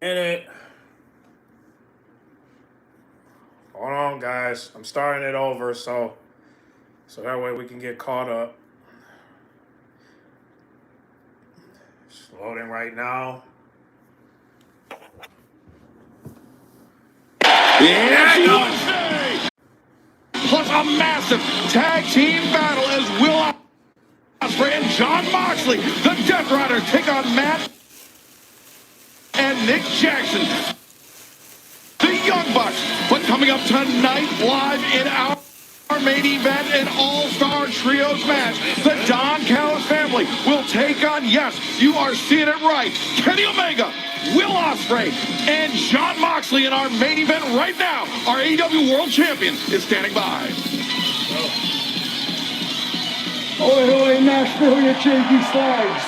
In it. Hold on, guys. I'm starting it over, so that way we can get caught up. It's loading right now. Yeah, plus a massive tag team battle as Will Ospreay and Jon Moxley, the Death Riders, take on Matt and Nick Jackson, the Young Bucks. But coming up tonight, live in our main event, an all-star trios match, the Don Callis family will take on, yes, you are seeing it right, Kenny Omega, Will Ospreay, and Jon Moxley in our main event right now. Our AEW World Champion is standing by. Oi, oi, Nashville, you cheeky slaves.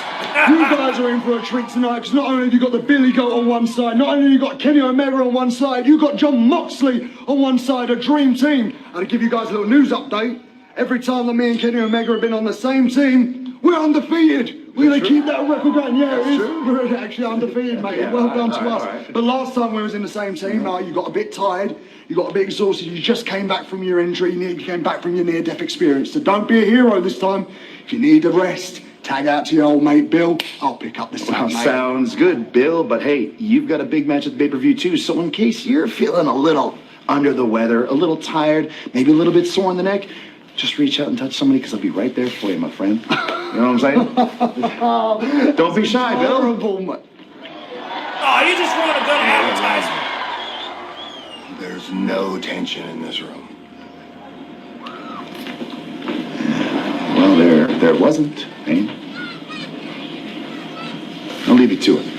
You guys are in for a treat tonight, because not only have you got the Billy Goat on one side, not only have you got Kenny Omega on one side, you've got Jon Moxley on one side, a dream team. And to give you guys a little news update, every time that me and Kenny Omega have been on the same team, we're undefeated. We're going to keep that record going. Yeah, it is. We're actually undefeated, mate. Well done to us. Right. But last time we was in the same team, you got a bit tired, you got a bit exhausted, you just came back from your injury, you came back from your near-death experience. So don't be a hero this time. If you need a rest, tag out to your old mate Bill. I'll pick up the slack, mate. Sounds good, Bill. But hey, you've got a big match at the pay-per-view too. So in case you're feeling a little under the weather, a little tired, maybe a little bit sore in the neck, just reach out and touch somebody, because I'll be right there for you, my friend. You know what I'm saying? Don't be shy, Bill. Horrible, oh, you just want a good advertisement. There's no tension in this room. Well, there wasn't, eh? I'll leave you to it. You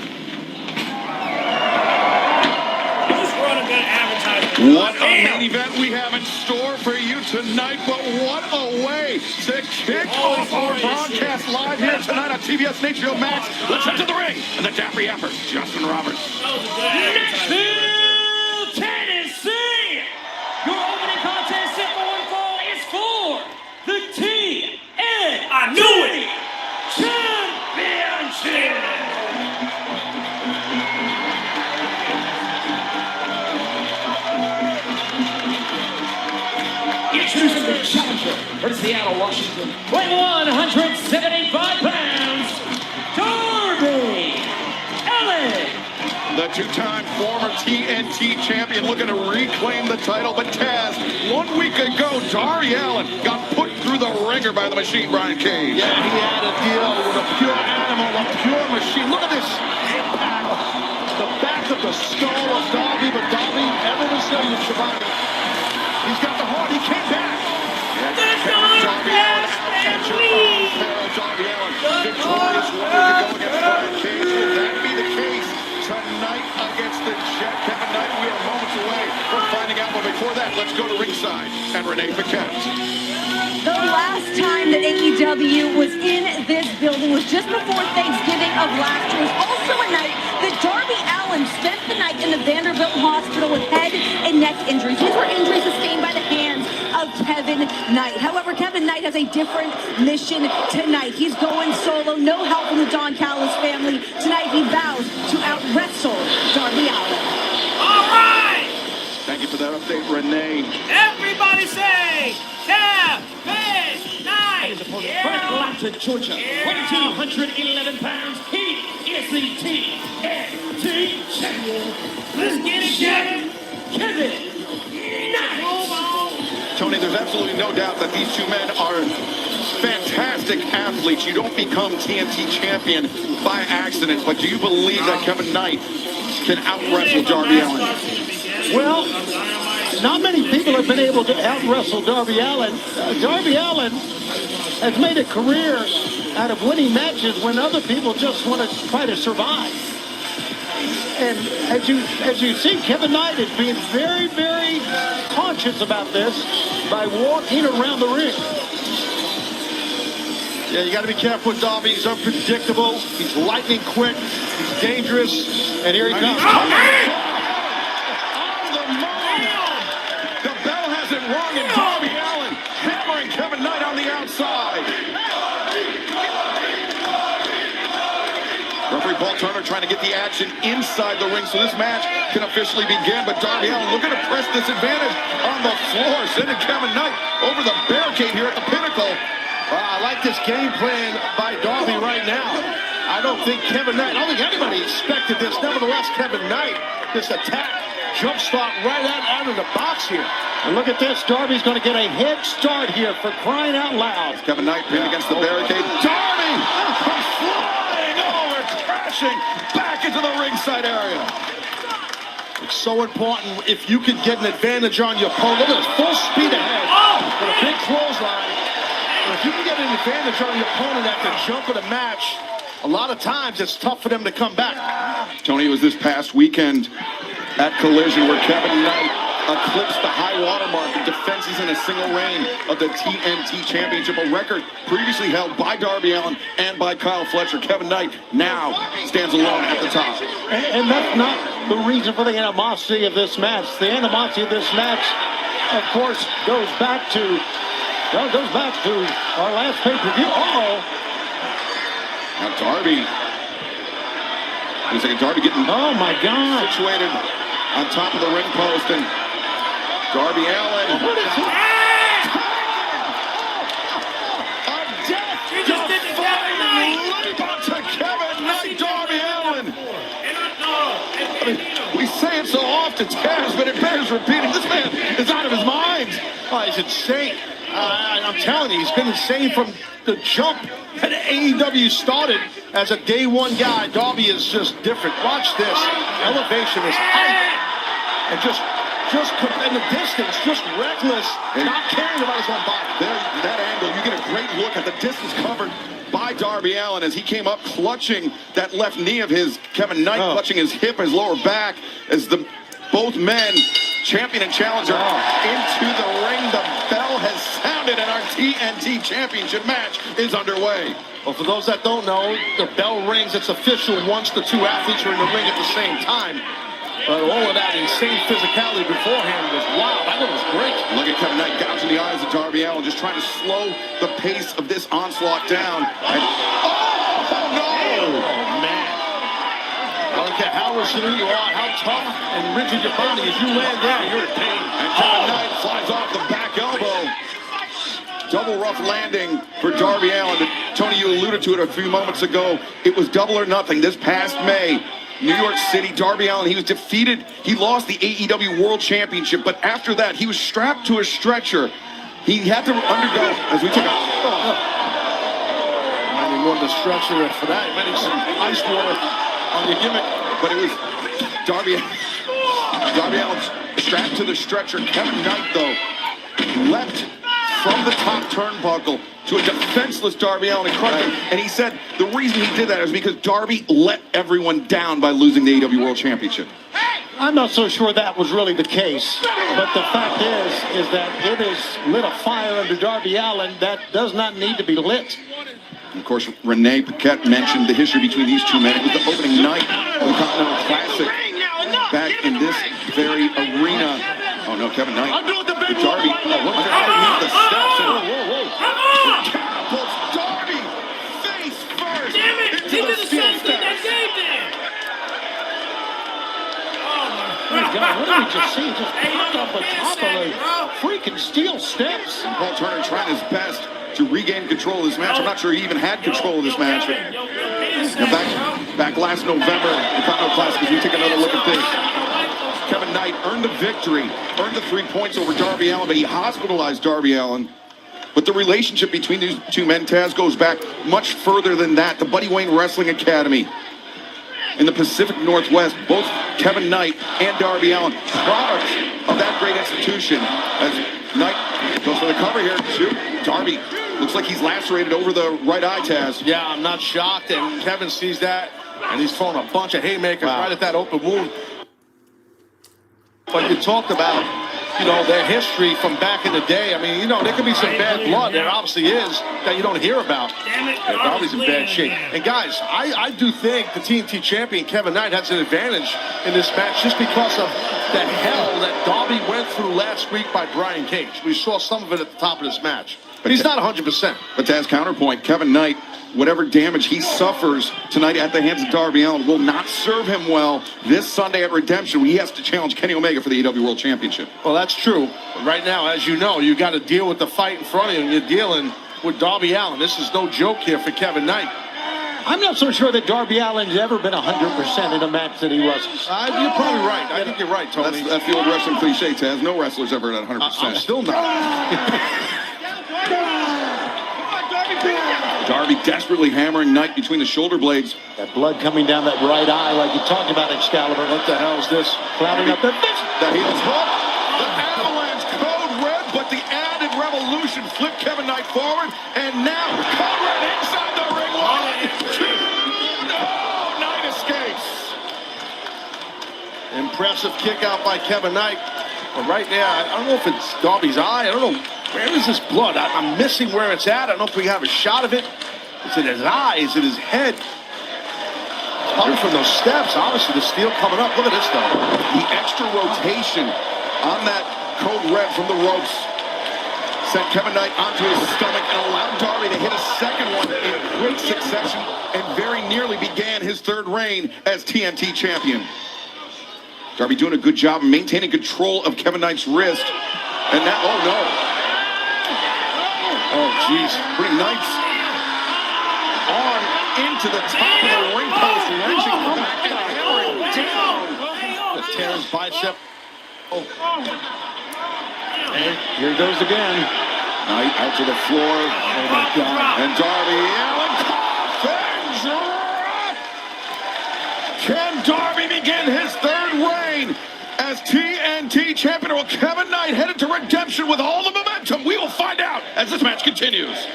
just want a good advertisement. What a main event we have in store for you tonight, but what a way to kick off our broadcast live here tonight on TBS and HBO Max. Let's head to the ring and the dapper yapper, Justin Roberts. Nashville, Tennessee! Your opening contest set for one fall is for the TNT I knew it! Championship! Introducing the challenger from Seattle, Washington, weighing 175 pounds, Darby Allin. The two-time former TNT champion looking to reclaim the title, but Taz, 1 week ago, Darby Allin got put through the ringer by the machine, Brian Cage. Yeah, he had to deal with a pure animal, a pure machine. Look at this impact. The back of the skull of Darby, but Darby, ever the same with surviving. He's got the heart, he came back. Darby Allin, Darby Allin, victorious 1 week ago against Brian Cage. Will that be the case tonight against the Jet? Kevin Knight, we are moments away from finding out, but before that, let's go to ringside and Renee Paquette. The last time that AEW was in this building was just before Thanksgiving of last year. It was also a night that Darby Allin spent the night in the Vanderbilt Hospital with head and neck injuries. These were injuries sustained by the hands of Kevin Knight. However, Kevin Knight has a different mission tonight. He's going solo, no help from the Don Callis family. Tonight he vows to out-wrestle Darby Allin. All right! Thank you for that update, Renee. Everybody say, Kevin Knight! From Atlanta, Georgia, 211 pounds. He is the TNT champion. Let's get it, Kevin! Kevin Knight. Tony, there's absolutely no doubt that these two men are fantastic athletes. You don't become TNT champion by accident, but do you believe that Kevin Knight can out-wrestle Darby Allin? Well, not many people have been able to out-wrestle Darby Allin. Darby Allin has made a career out of winning matches when other people just want to try to survive. And as you see, Kevin Knight is being very, very conscious about this by walking around the ring. Yeah, you got to be careful with Darby. He's unpredictable. He's lightning quick. He's dangerous. And here he comes. On the move. The bell hasn't rung, and Darby Allin hammering Kevin Knight on the outside. Referee Paul Turner trying to get the action inside the ring so this match can officially begin. But Darby Allin looking to press this advantage on the floor, sending Kevin Knight over the barricade here at the Pinnacle. I like this game plan by Darby right now. I don't think anybody expected this. Nevertheless, Kevin Knight, this attack, jump start right out of the box here. And look at this. Darby's going to get a head start here for crying out loud. Kevin Knight pinned against the barricade. Darby comes flying over, crashing back into the ringside area. It's so important if you can get an advantage on your opponent. Look at this, full speed ahead with a big clothesline. And if you can get an advantage on your opponent at the jump of the match, a lot of times it's tough for them to come back. Tony, it was this past weekend at Collision where Kevin Knight eclipsed the high water mark of defenses in a single reign of the TNT Championship, a record previously held by Darby Allin and by Kyle Fletcher. Kevin Knight now stands alone at the top. And that's not the reason for the animosity of this match. The animosity of this match, of course, goes back to our last pay-per-view. Now Darby, looks like Darby getting situated on top of the ring post, and Darby Allin. What is it? Kevin Knight, Darby Allin. We say it so often, Taz, but it bears repeating. This man is out of his mind. Oh, he's insane. I'm telling you, he's been insane from the jump that AEW started as a day one guy. Darby is just different. Watch this. Elevation is height. And just in the distance, just reckless, not caring about his own body. There, that angle, you get a great look at the distance covered by Darby Allin as he came up clutching that left knee of his. Kevin Knight clutching his hip, his lower back, as both men, champion and challenger, into the ring. The bell has sounded and our TNT Championship match is underway. Well, for those that don't know, the bell rings. It's official once the two athletes are in the ring at the same time. But all of that insane physicality beforehand was wild. I thought it was great. Look at Kevin Knight gouging the eyes of Darby Allin, just trying to slow the pace of this onslaught down. And, man. I don't care how resilient you are, how tough and rigid your body is. You land down, you're in pain. And Kevin Knight flies off the back elbow. Double rough landing for Darby Allin. Tony, you alluded to it a few moments ago. It was double or nothing this past May. New York City, Darby Allin, he was defeated. He lost the AEW World Championship, but after that, he was strapped to a stretcher. He had to undergo, as we took out. I didn't want the stretcher for that. He might need some ice water on your gimmick. But it was Darby Allin strapped to the stretcher. Kevin Knight, though, leapt from the top turnbuckle to a defenseless Darby Allin and crushed him. And he said the reason he did that is because Darby let everyone down by losing the AEW World Championship. I'm not so sure that was really the case, but the fact is that it has lit a fire under Darby Allin that does not need to be lit. Of course, Renee Paquette mentioned the history between these two men. It was the opening night of the Continental Classic back in this very arena. Oh no, Kevin Knight. I'm doing the big Darby. Underneath the steps. Whoa. Catapults Darby face first. Damn it! Into He the did the steel same thing that steps. game did! Oh my God, what did we just see? Just popped up on top of the freaking steel steps. Paul Turner trying his best to regain control of this match. I'm not sure he even had control of this match. Now back last November, the Continental Classic, as we take another look at this. Kevin Knight earned the victory, earned the 3 points over Darby Allin, but he hospitalized Darby Allin. But the relationship between these two men, Taz, goes back much further than that. The Buddy Wayne Wrestling Academy in the Pacific Northwest, both Kevin Knight and Darby Allin, products of that great institution. As Knight goes for the cover here, shoot, Darby looks like he's lacerated over the right eye, Taz. Yeah, I'm not shocked, and Kevin sees that, and he's throwing a bunch of haymakers right at that open wound. But you talked about, their history from back in the day. I mean, there could be some bad blood. There obviously is that you don't hear about. Damn it. Yeah, Darby's in bad shape. And guys, I do think the TNT champion, Kevin Knight, has an advantage in this match just because of the hell that Darby went through last week by Brian Cage. We saw some of it at the top of this match. But he's not 100%. But Taz, counterpoint, Kevin Knight whatever damage he suffers tonight at the hands of Darby Allin will not serve him well this Sunday at Redemption when he has to challenge Kenny Omega for the AEW World Championship. Well, that's true. But right now, as you know, you got to deal with the fight in front of you, and you're dealing with Darby Allin. This is no joke here for Kevin Knight. I'm not so sure that Darby Allin's ever been 100% in a match that he wrestles. You're probably right. I think you're right, Tony. That's the old wrestling cliche, Taz. No wrestler's ever at 100%. I'm still not. Darby desperately hammering Knight between the shoulder blades. That blood coming down that right eye like you talked about, Excalibur. What the hell is this? Clouding up the fist. The heels hook. The avalanche code red, but the added revolution flipped Kevin Knight forward. And now code red inside the ring. 1, 2, no! Knight escapes. Impressive kick out by Kevin Knight. But right now, I don't know if it's Darby's eye. I don't know. Where is this blood? I'm missing where it's at. I don't know if we have a shot of it. Is it his eye? Is it his head? It's coming from those steps. Obviously, the steel coming up. Look at this, though. The extra rotation on that code red from the ropes sent Kevin Knight onto his stomach and allowed Darby to hit a second one in quick succession and very nearly began his third reign as TNT champion. Darby doing a good job of maintaining control of Kevin Knight's wrist. And now, oh no. Oh, jeez. Bring Knight's arm into the top of the ring post, wrenching back and hammering down. The tears bicep. Oh. And here goes again. Knight out to the floor. Oh, my God. And Darby Allin coffin drop. Can Darby begin his third reign as TNT champion, or will Kevin Knight headed to Redemption with all the momentum? We will find out as this match continues.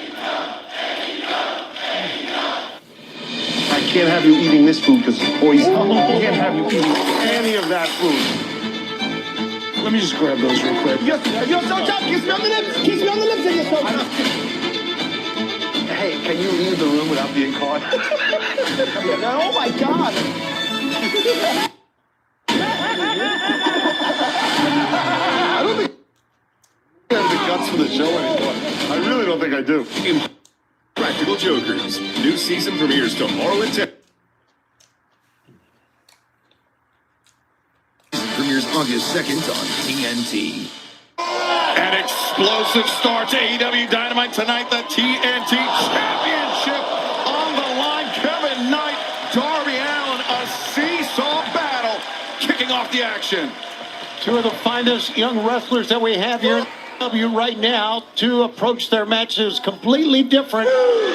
I can't have you eating this food because it's poison. I can't have you eating any of that food. Let me just grab those real quick. You're so tough. Kiss me on the lips. Kiss me on the lips and you're so tough. Hey, can you leave the room without being caught? Oh my God. I don't think I have the guts for the show anymore. I really don't think I do. Practical Jokers. New season premieres tomorrow at 10. Premieres August 2nd on TNT. An explosive start to AEW Dynamite tonight. The TNT Championship on the line. Kevin Knight, Darby Allin, a seesaw battle kicking off the action. Two of the finest young wrestlers that we have here in AEW right now to approach their matches completely different,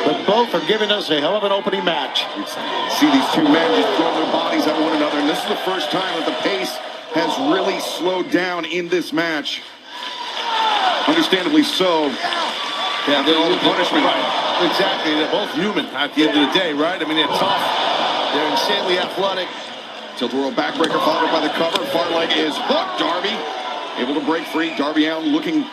but both are giving us a hell of an opening match. See these two men just throwing their bodies at one another, and this is the first time that the pace has really slowed down in this match. Understandably so. Yeah, After all the punishment. Right. Exactly. They're both human at the end of the day, right? I mean, they're tough. They're insanely athletic. Tilt-a-whirl backbreaker followed by the cover. Far leg is hooked. Darby able to break free. Darby Allin looking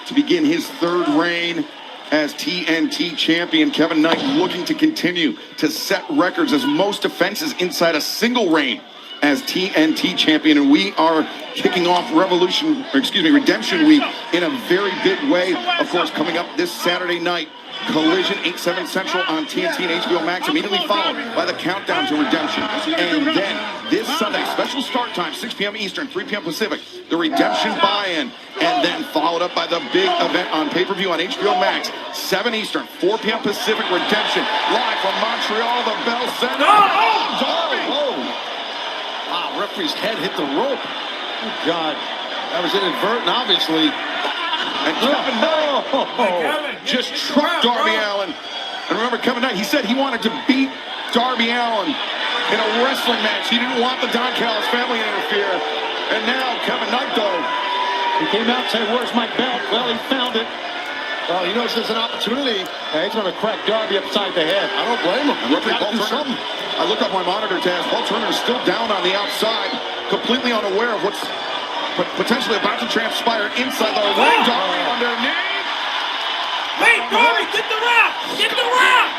to begin his third reign as TNT champion. Kevin Knight looking to continue to set records as most defenses inside a single reign as TNT champion. And we are kicking off Redemption Week in a very big way. Of course, coming up this Saturday night, Collision 8/7 Central on TNT and HBO Max, immediately followed by the countdown to Redemption. And then this Sunday, special start time, 6 p.m. Eastern, 3 p.m. Pacific, the Redemption buy-in, and then followed up by the big event on pay-per-view on HBO Max, 7 Eastern, 4 p.m. Pacific, Redemption, live from Montreal, the Bell Center. Oh, Darby! Wow, referee's head hit the rope. Oh, God. That was inadvertent, obviously. And Kevin Knight just trucked Darby Allin. And remember, Kevin Knight, he said he wanted to beat Darby Allin in a wrestling match. He didn't want the Don Callis family to interfere. And now Kevin Knight, though. He came out and said, "Where's my belt?" Well, he found it. Well, he knows there's an opportunity. Yeah, he's going to crack Darby upside the head. I don't blame him. And referee Paul Turner, I look up my monitor, Taz. Paul Turner is still down on the outside, completely unaware of what's potentially about to transpire inside the ring. Darby underneath. Wait, Darby, get the wrap! Get the wrap!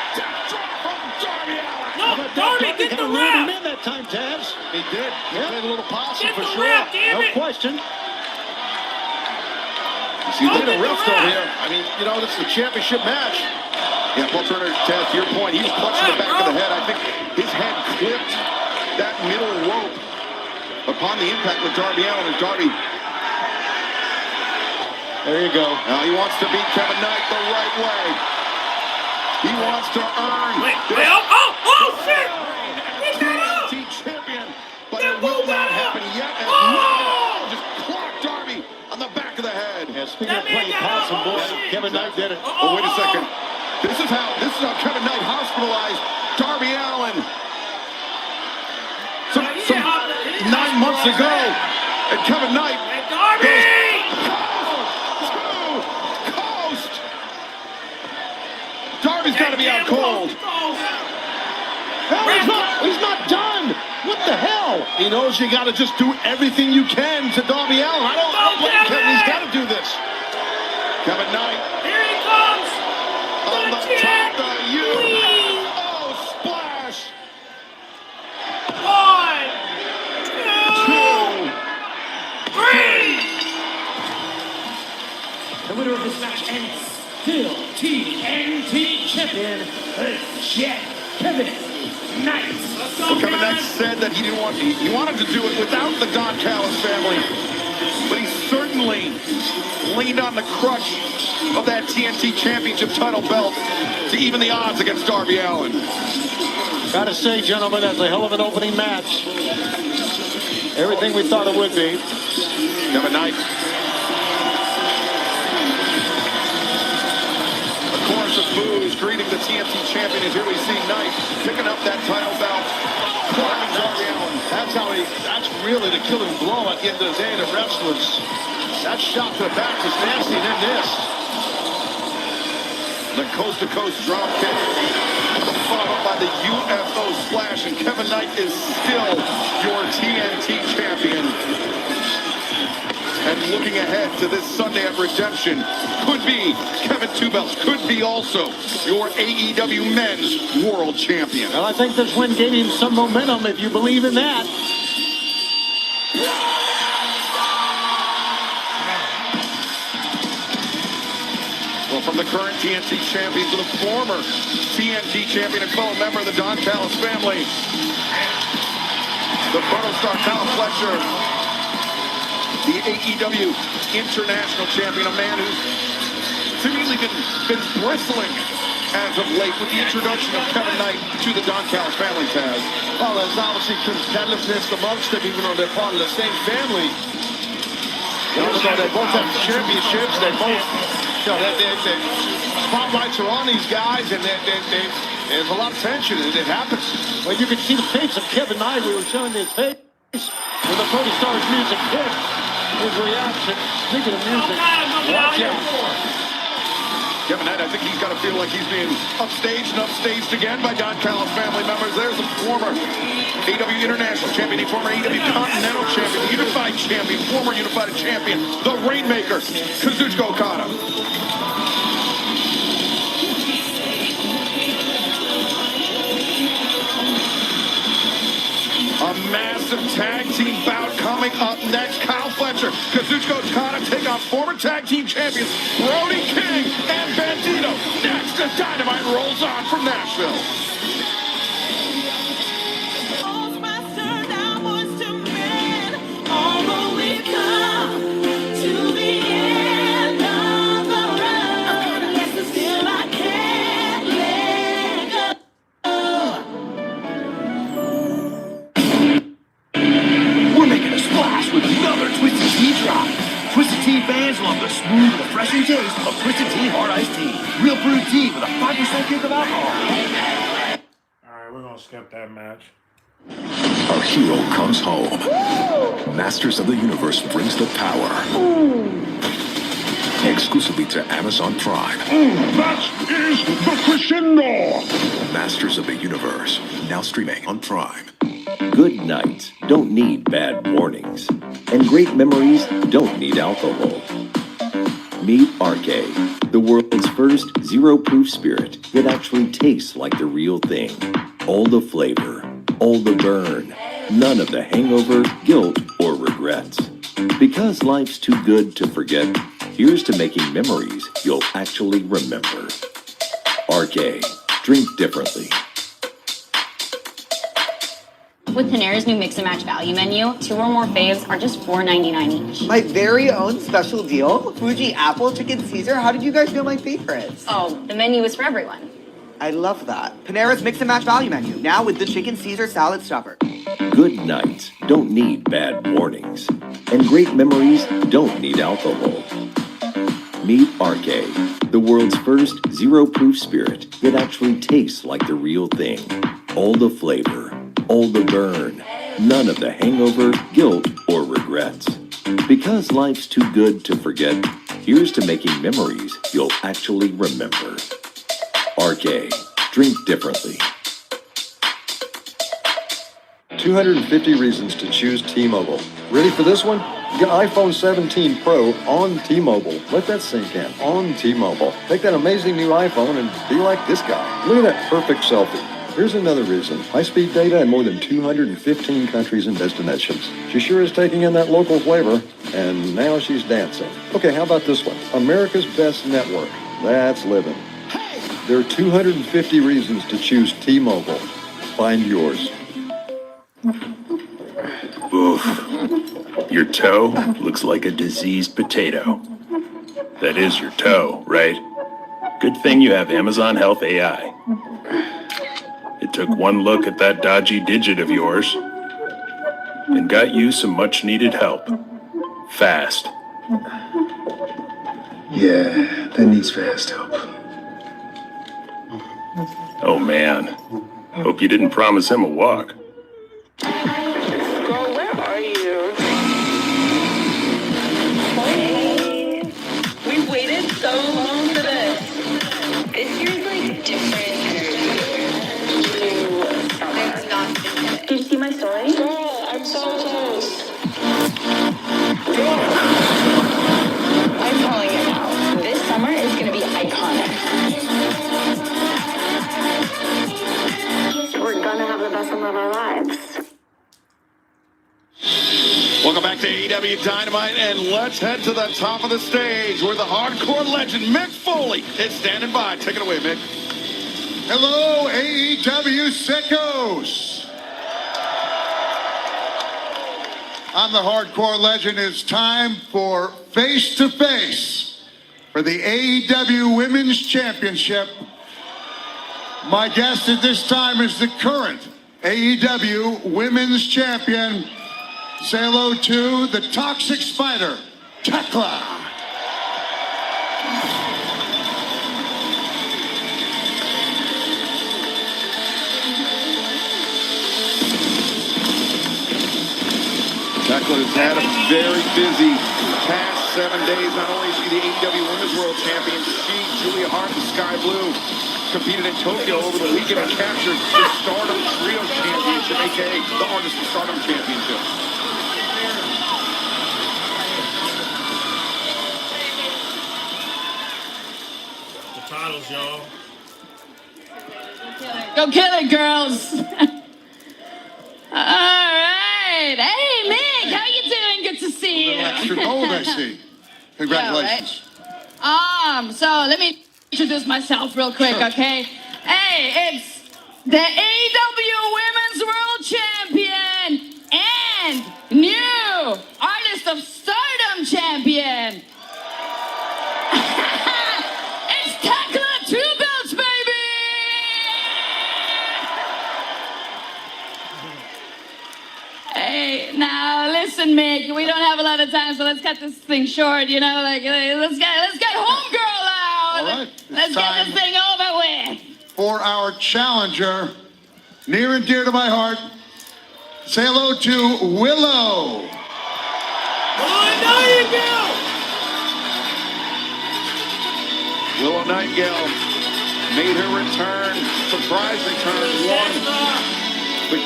Darby Allin. No, Darby, get the Him wrap! in that time, Tabs. He did. He played a little possum Get for the sure. wrap, damn No it! question. See, look at the Open the refs over wrap. here. I mean, you know, this is a championship match. Yeah, Paul Turner, to your point, he was punching the back of the head. I think his head clipped that middle rope upon the impact with Darby Allin. And Darby, There you go. now he wants to beat Kevin Knight the right way. He wants to earn Shit! TNT champion, but it will not happen yet. As Knight just clocked Darby on the back of the head. Yeah, speaking of playing possum, boy, Kevin Knight did it. Oh, wait a second. This is how Kevin Knight hospitalized Darby Allin. Some 9 months ago, and Kevin Knight goes coast. Darby's got to be out cold. Hell, he's not done. What the hell? He knows you got to just do everything you can to Darby Allin. I don't blame Kevin. He's got to do this. Kevin Knight Here he comes! on the top of you. Oh, splash. 1, 2, 3! The winner of this match and still TNT champion is Kevin Knight. Well, Kevin Knight said that he wanted to do it without the Don Callis family, but he certainly leaned on the crutch of that TNT Championship title belt to even the odds against Darby Allin. Gotta say, gentlemen, that's a hell of an opening match. Everything we thought it would be. Kevin Knight. A chorus of boos greeting the TNT champion, and here we see Knight picking up that title belt. Climbing Darby Allin. That's really the killing blow at the end of the day to wrestlers. That shot to the back was nasty, and then this. The coast-to-coast drop kick, followed up by the UFO splash, and Kevin Knight is still your TNT champion. And looking ahead to this Sunday at Redemption, could be Kevin Two Belts, could be also your AEW Men's World Champion. Well, I think this win gave him some momentum, if you believe in that. Well, from the current TNT champion to the former TNT champion and fellow member of the Don Callis family, the Protostar Kyle Fletcher, the AEW International Champion, a man who's seemingly been bristling as of late with the introduction of Kevin Knight to the Don Callis family tag. Well, there's obviously competitiveness amongst them, even though they're part of the same family. You know, so they both have championships. They both, you know, the spotlights are on these guys, and there's a lot of tension, and it happens. Well, you can see the face of Kevin Knight. We were showing his face when the Protostars music hit. His reaction. Speaking of music, watch out. Kevin Knight, I think he's got to feel like he's being upstaged and upstaged again by Don Callis family members. There's a former AEW International Champion, a former AEW Continental Champion, Unified Champion, former Unified Champion, the Rainmaker, Kazuchika Okada. A massive tag team bout coming up next. Kyle Fletcher, Kazuchika Okada take on former tag team champions Brody King and Bandito. Next, the Dynamite rolls on from Nashville. Twisted Tea fans love the smooth, refreshing taste of Twisted Tea Hard Iced Tea. Real brewed tea with a 5% kick of alcohol. Alright, we're gonna skip that match. Our hero comes home. Masters of the Universe brings the power. Exclusively to Amazon Prime. That is the crescendo. Masters of the Universe, now streaming on Prime. Good nights don't need bad mornings, and great memories don't need alcohol. Meet RK, the world's first zero-proof spirit that actually tastes like the real thing. All the flavor, all the burn, none of the hangover, guilt, or regrets. Because life's too good to forget, here's to making memories you'll actually remember. RK, drink differently. With Panera's new Mix and Match value menu, 2 or more faves are just $4.99 each. My very own special deal? Fuji Apple Chicken Caesar? How did you guys know my favorites? Oh, the menu is for everyone. I love that. Panera's Mix and Match value menu, now with the Chicken Caesar salad stuffer. Good nights don't need bad mornings. And great memories don't need alcohol. Meet RK, the world's first zero-proof spirit that actually tastes like the real thing. All the flavor, all the burn, none of the hangover, guilt, or regrets. Because life's too good to forget, here's to making memories you'll actually remember. RK, drink differently. 250 reasons to choose T-Mobile. Ready for this one? Get iPhone 17 Pro on T-Mobile. Let that sink in. On T-Mobile. Take that amazing new iPhone and be like this guy. Look at that perfect selfie. Here's another reason. High-speed data in more than 215 countries and destinations. She sure is taking in that local flavor, and now she's dancing. Okay, how about this one? America's best network. That's living. There are 250 reasons to choose T-Mobile. Find yours. Oof. Your toe looks like a diseased potato. That is your toe, right? Good thing you have Amazon Health AI. It took one look at that dodgy digit of yours and got you some much-needed help. Fast. Yeah, that needs fast help. Oh, man. Hope you didn't promise him a walk. Girl, where are you? Hey. We waited so long for this. This year's like different energy. Did you see my story? Girl, I'm so close. I'm telling you now, this summer is gonna be iconic. We're gonna have the best summer of our lives. Welcome back to AEW Dynamite, and let's head to the top of the stage where the hardcore legend Mick Foley is standing by. Take it away, Mick. Hello, AEW sickos. I'm the hardcore legend. It's time for face-to-face for the AEW Women's Championship. My guest at this time is the current AEW Women's Champion. Say hello to the Toxic Spider, Tekla. Tekla has had a very busy past 7 days. Not only is she the AEW Women's World Champion, she, Julia Hart, and Sky Blue competed in Tokyo over the weekend and captured the Stardom Trio Championship, aka the Artist of Stardom Championship. The titles, y'all. Go kill it, girls. All right. Hey, Mick, how you doing? Good to see you. Extra gold, I see. Congratulations. Yeah, right? So let me introduce myself real quick, okay? Hey, it's the AEW Women's World Champion and new Artist of Stardom Champion. It's Tekla 2 belts, baby! Hey, now listen, Mick, we don't have a lot of time, so let's cut this thing short, you know, like, let's get homegirl out. All right. Let's get this thing over with. For our challenger, near and dear to my heart, say hello to Willow. Willow Nightingale made her return, surprise return, won the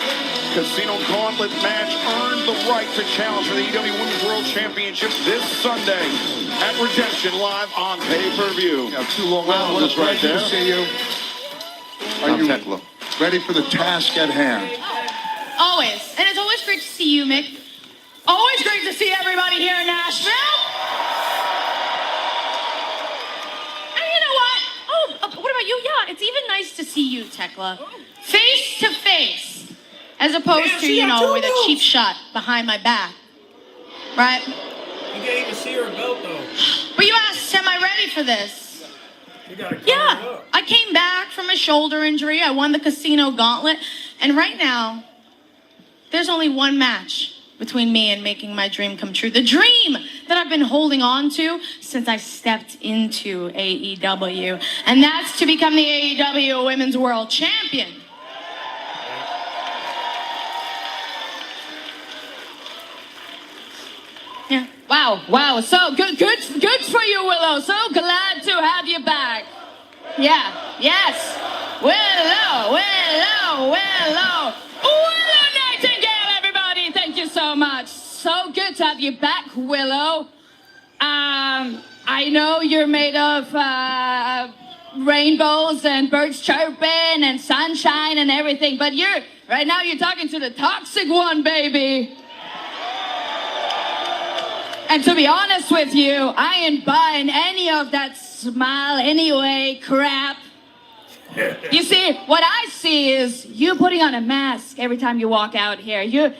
Casino Gauntlet match, earned the right to challenge for the AEW Women's World Championship this Sunday at Redemption Live on pay-per-view. Got two long rounds right there. To see you. Are you ready for the task at hand? Always. And it's always great to see you, Mick. Always great to see everybody here in Nashville. And you know what? Oh, what about you? Yeah, it's even nice to see you, Tekla. Face to face. As opposed to, with a cheap shot behind my back. Right? You can't even see her belt, though. But you asked, am I ready for this? You gotta cover it up. I came back from a shoulder injury. I won the casino gauntlet. And right now, there's only one match between me and making my dream come true. The dream that I've been holding on to since I stepped into AEW. And that's to become the AEW Women's World Champion. Yeah. Wow. So good for you, Willow. So glad to have you back. Yeah. Yes. Willow Nightingale, everybody. Thank you so much. So good to have you back, Willow. I know you're made of rainbows and birds chirping and sunshine and everything, but right now you're talking to the toxic one, baby. And to be honest with you, I ain't buying any of that smile anyway crap. You see, what I see is you putting on a mask every time you walk out here. You're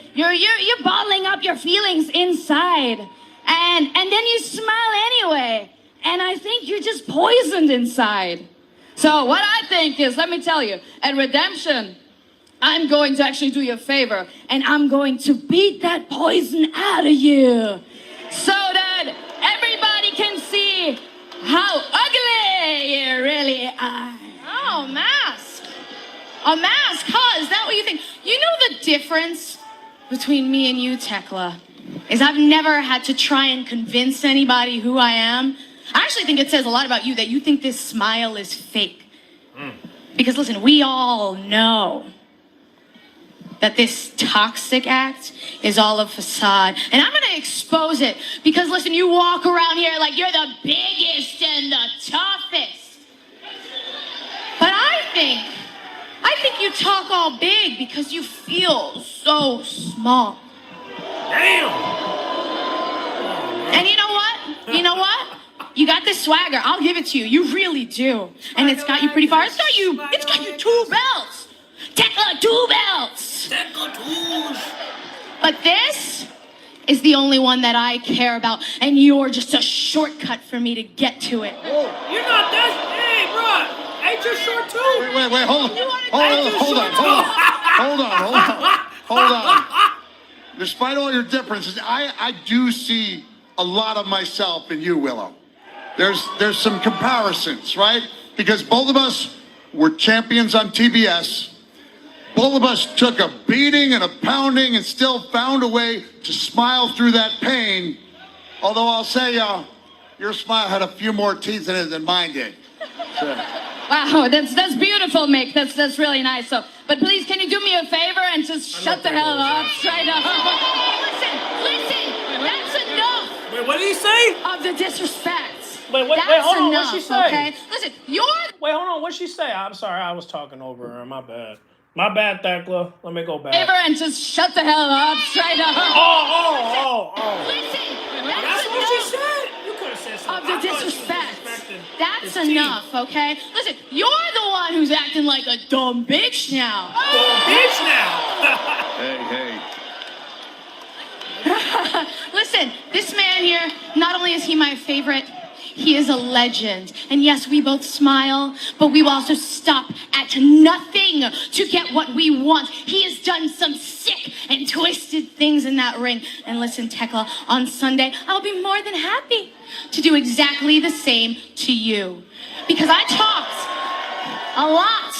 bottling up your feelings inside. And then you smile anyway. And I think you're just poisoned inside. So what I think is, let me tell you, at Redemption, I'm going to actually do you a favor. And I'm going to beat that poison out of you. So that everybody can see how ugly you really are. Oh, mask. A mask, huh? Is that what you think? You know the difference between me and you, Tekla, is I've never had to try and convince anybody who I am. I actually think it says a lot about you that you think this smile is fake. Because listen, we all know that this toxic act is all a facade. And I'm gonna expose it because listen, you walk around here like you're the biggest and the toughest. But I think you talk all big because you feel so small. Damn! And you know what? You got this swagger. I'll give it to you. You really do. And it's got you pretty far. It's got you 2 belts. Tekla, 2 belts. Tekla 2s. But this is the only one that I care about, and you're just a shortcut for me to get to it. You're not that. Hey, bro. Ain't you short too? Wait, hold on. Despite all your differences, I do see a lot of myself in you, Willow. There's some comparisons, right? Because both of us were champions on TBS. Both of us took a beating and a pounding and still found a way to smile through that pain. Although I'll say, your smile had a few more teeth in it than mine did. So. Wow, that's beautiful, Mick. That's really nice. So, but please, can you do me a favor and just shut the hell up straight up? Listen, that's enough. Wait, what did he say? Of the disrespect. Wait, hold on. What'd she say? Okay? Listen, Wait, hold on. What'd she say? I'm sorry, I was talking over her. My bad. My bad, Tekla. Let me go back. Favor and just shut the hell up straight up. Oh. Listen, that's what she said. You could have said something. Of the disrespect. That's enough, okay? Listen, you're the one who's acting like a dumb bitch now. Dumb bitch now. Hey. Listen, this man here, not only is he my favorite, he is a legend. And yes, we both smile, but we will also stop at nothing to get what we want. He has done some sick and twisted things in that ring. And listen, Tekla, on Sunday, I'll be more than happy to do exactly the same to you. Because I talked a lot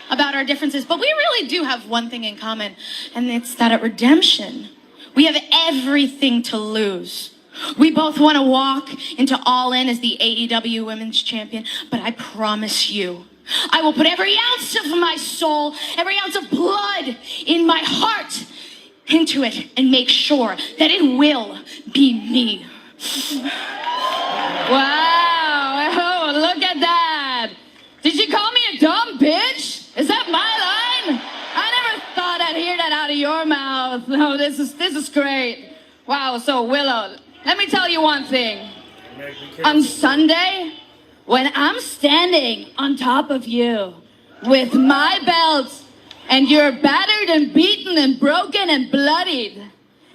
about our differences, but we really do have one thing in common, and it's that at Redemption, we have everything to lose. We both want to walk into All In as the AEW Women's Champion, but I promise you, I will put every ounce of my soul, every ounce of blood in my heart into it and make sure that it will be me. Wow, oh, look at that. Did you call me a dumb bitch? Is that my line? I never thought I'd hear that out of your mouth. No, this is great. Wow, so Willow, let me tell you one thing. On Sunday, when I'm standing on top of you with my belt and you're battered and beaten and broken and bloodied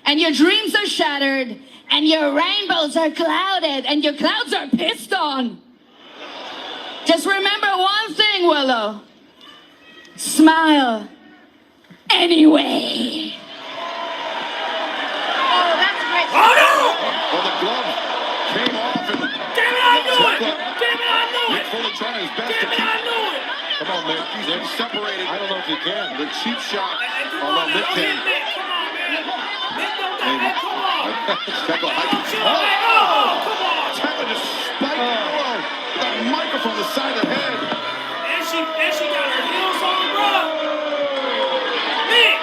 and your dreams are shattered and your rainbows are clouded and your clouds are pissed on. Just remember one thing, Willow. Smile anyway. Oh, that's great. Oh no! Well, the glove came off and Damn it, I knew it! Damn it, I knew Mick it! Foley trying his best Damn to it, keep. I knew it! Come on, Mick. They're separated. I don't know if you can. The cheap shot. Come on, Mick don't can. hit Mick. Come on, man. Mick, don't die. Hey, come on. Tackle high. Come on. Tackle just spiked Willow with a microphone on the side of the head. And she got her heels on, bro. Mick,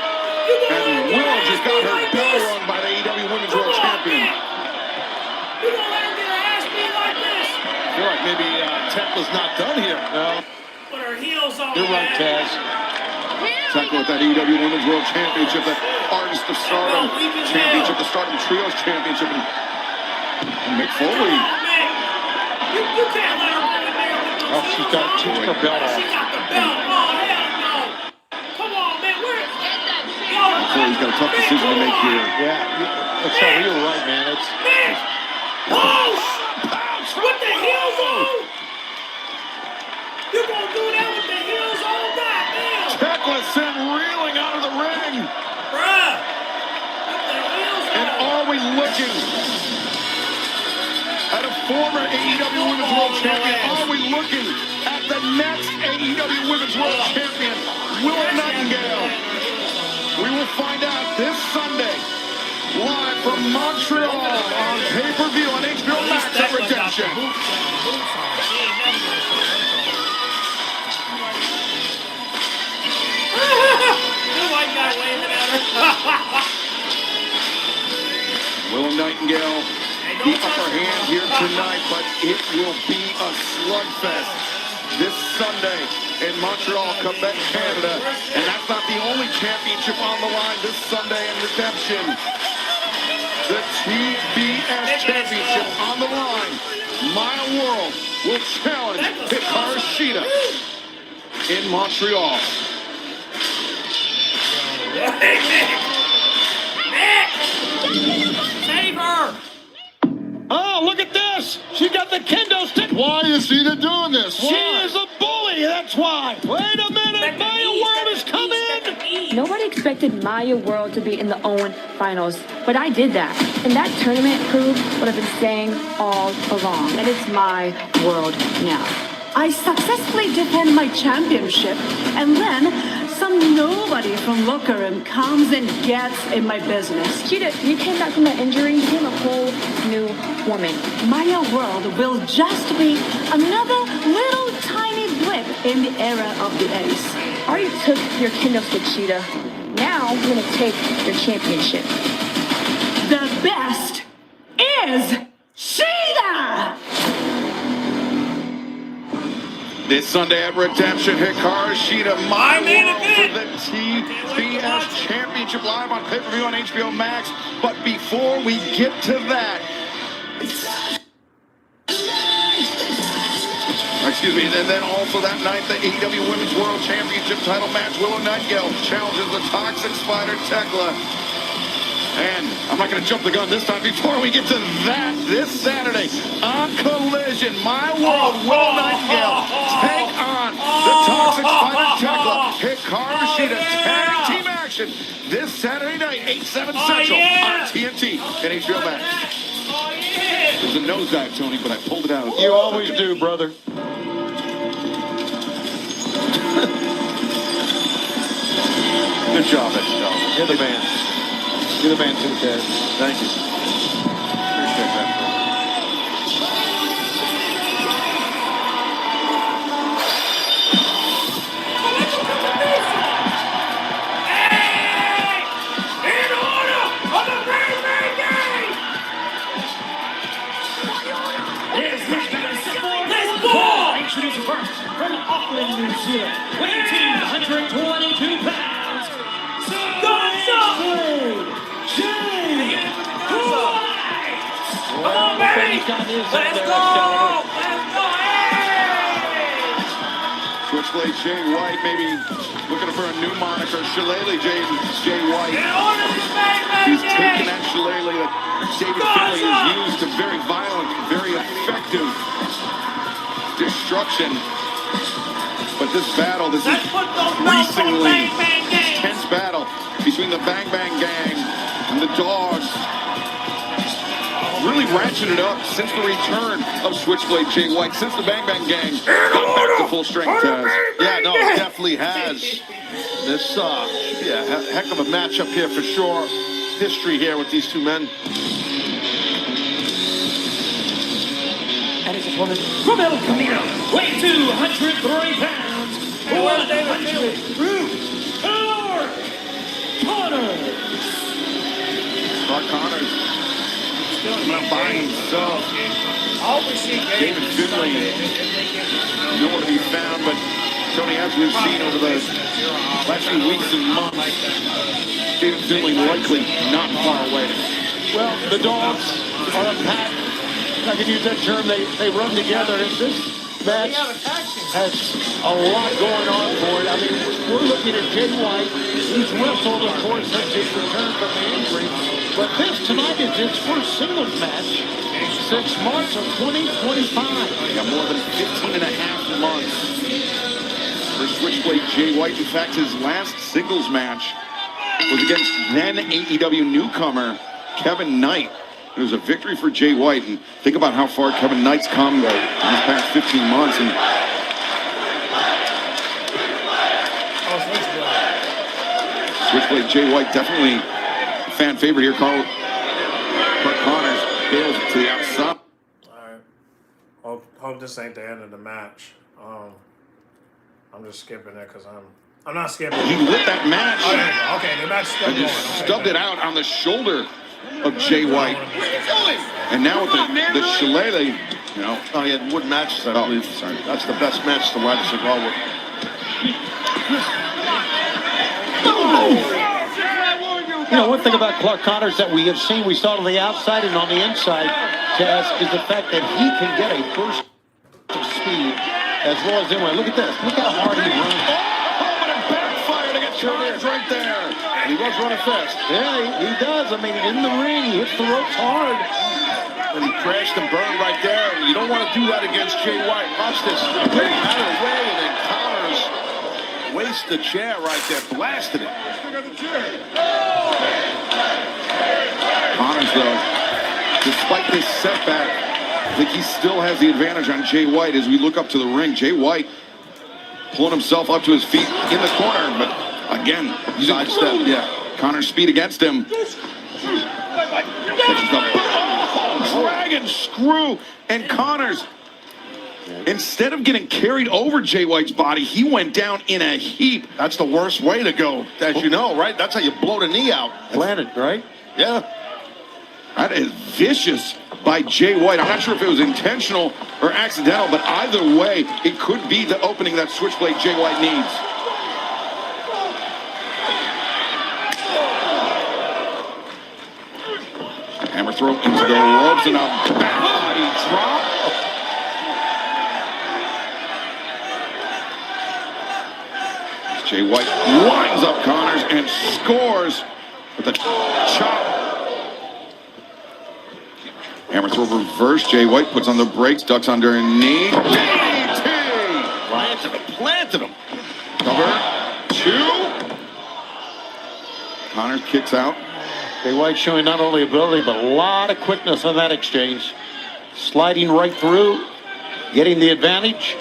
you gonna let And her Willow get just her got ass her beat like bell this? rung by the AEW Women's Come World on, Champion. Mick. You gonna let her get her ass beat like this? I feel like maybe Tekla's not done here. No. Put her heels on, You're right, man. Taz. Tekla with that AEW Women's World Championship, that Artist of Stardom Championship, the Stardom Trios Championship, and Mick Foley. You can't let her go in there with those She heels got on. her belt off. She got the belt. Oh, hell no. Come on, man. Foley's got a tough decision to make here. Yeah, that's how you're right, man. It's Man! Oh, with the heels on? You gonna do that with the heels on? Goddamn! Tekla sent reeling out of the ring. Bruh! With the heels on. And are we looking at a former AEW Women's World Champion? Are we looking at the next AEW Women's World Champion, Willow Nightingale? We will find out this Sunday, live from Montreal on pay-per-view on HBO Max at Redemption. The white guy waving at her. Willow Nightingale, the upper hand here tonight, but it will be a slugfest this Sunday in Montreal, Quebec, Canada. And that's not the only championship on the line this Sunday in Redemption. The TBS Championship on the line. Maya World will challenge Hikaru Shida in Montreal. Save her! oh, look at this! She got the kendo stick. Why is Shida doing this? She is a bully. That's why. Wait a minute, Maya World is coming. Nobody expected Maya World to be in the Owen finals, but I did that. And that tournament proved what I've been saying all along, that it's my world now. I successfully defend my championship, and then some nobody from locker room comes and gets in my business. Cheetah, you came back from that injury, you became a whole new woman. Maya World will just be another little tiny blip in the era of the Ace. I already took your kendo stick, Cheetah. Now I'm gonna take your championship. The best is Shida! This Sunday at Redemption, Hikaru Shida, my main world event. for the TBS Championship live on pay-per-view on HBO Max. But before we get to that, excuse me, and then also that night, the AEW Women's World Championship title match, Willow Nightingale challenges the Toxic Spider Tekla. And I'm not going to jump the gun this time. Before we get to that, this Saturday on Collision, my world, Willow Nightingale take on the Toxic Spider Tekla. Hikaru Shida tag team action this Saturday night, 8/7 Central on TNT and HBO Max. It was a nosedive, Tony, but I pulled it out. You always do, brother. Good job, Ed. You're the man. You're the man too, Ted. Thank you. Appreciate that, bro. In order of the Great Game! Let's ball! Introduce first from Auckland, New Zealand, weighing 122 pounds. Come on, baby! Let's go! Let's go! Switchblade Jay White, maybe looking for a new moniker. Shillelagh Jay White. He's taken that Shillelagh that David Finlay has used to very violent, very effective destruction. But this battle, this is increasingly tense battle between the Bang Bang Gang and the Dogs. Really ratcheted up since the return of Switchblade Jay White, since the Bang Bang Gang got back to full strength. Yeah, no, it definitely has. This, heck of a matchup here for sure. History here with these two men. And his opponent from El Camino, weighing 203 pounds, 102 Clark Connors not by himself. David Finlay nowhere to be found, but Tony, as we've seen over the last few weeks and months, David Finlay likely not far away. Well, the Dogs are a pack. If I can use that term, they run together. And this match has a lot going on for it. I mean, we're looking at Jay White. He's wrestled, of course, since his return from the injury. But this tonight is his first singles match since March of 2025. Yeah, more than 15 and a half months for Switchblade Jay White. In fact, his last singles match was against then AEW newcomer Kevin Knight. It was a victory for Jay White. And think about how far Kevin Knight's come in these past 15 months. And Switchblade Jay White definitely a fan favorite here. Clark Connors bails to the outside. Hope this ain't the end of the match. I'm just skipping it because I'm not skipping. He lit that match. Oh, there you go. Okay, the match still going. Stubbed it out on the shoulder of Jay White. And now with the Shillelagh, you know. Oh, he had wood matches, I believe. Sorry. That's the best match to light a cigar with. You know, one thing about Clark Connors that we have seen, we saw on the outside and on the inside, Chaz, is the fact that he can get a burst of speed as well as anyone. Look at this. Look how hard he runs. Oh, but it backfired against Connors right there. And he was running fast. Yeah, he does. I mean, in the ring, he hits the ropes hard. And he crashed and burned right there. And you don't want to do that against Jay White. Watch this. Out of the way, and then Connors wasted the chair right there, blasted it. Connors, though, despite this setback, I think he still has the advantage on Jay White as we look up to the ring. Jay White pulling himself up to his feet in the corner, but again, sidestep. Yeah, Connors' speed against him. Dragon screw, and Connors, instead of getting carried over Jay White's body, he went down in a heap. That's the worst way to go, as you know, right? That's how you blow the knee out. Planted, right? Yeah. That is vicious by Jay White. I'm not sure if it was intentional or accidental, but either way, it could be the opening that Switchblade Jay White needs. Hammer throw into the ropes and a body drop. Jay White winds up Connors and scores with a chop. Hammer throw reverse. Jay White puts on the brakes, ducks under a knee. DDT! Planted him. Cover 2. Connors kicks out. Jay White showing not only ability, but a lot of quickness on that exchange. Sliding right through, getting the advantage.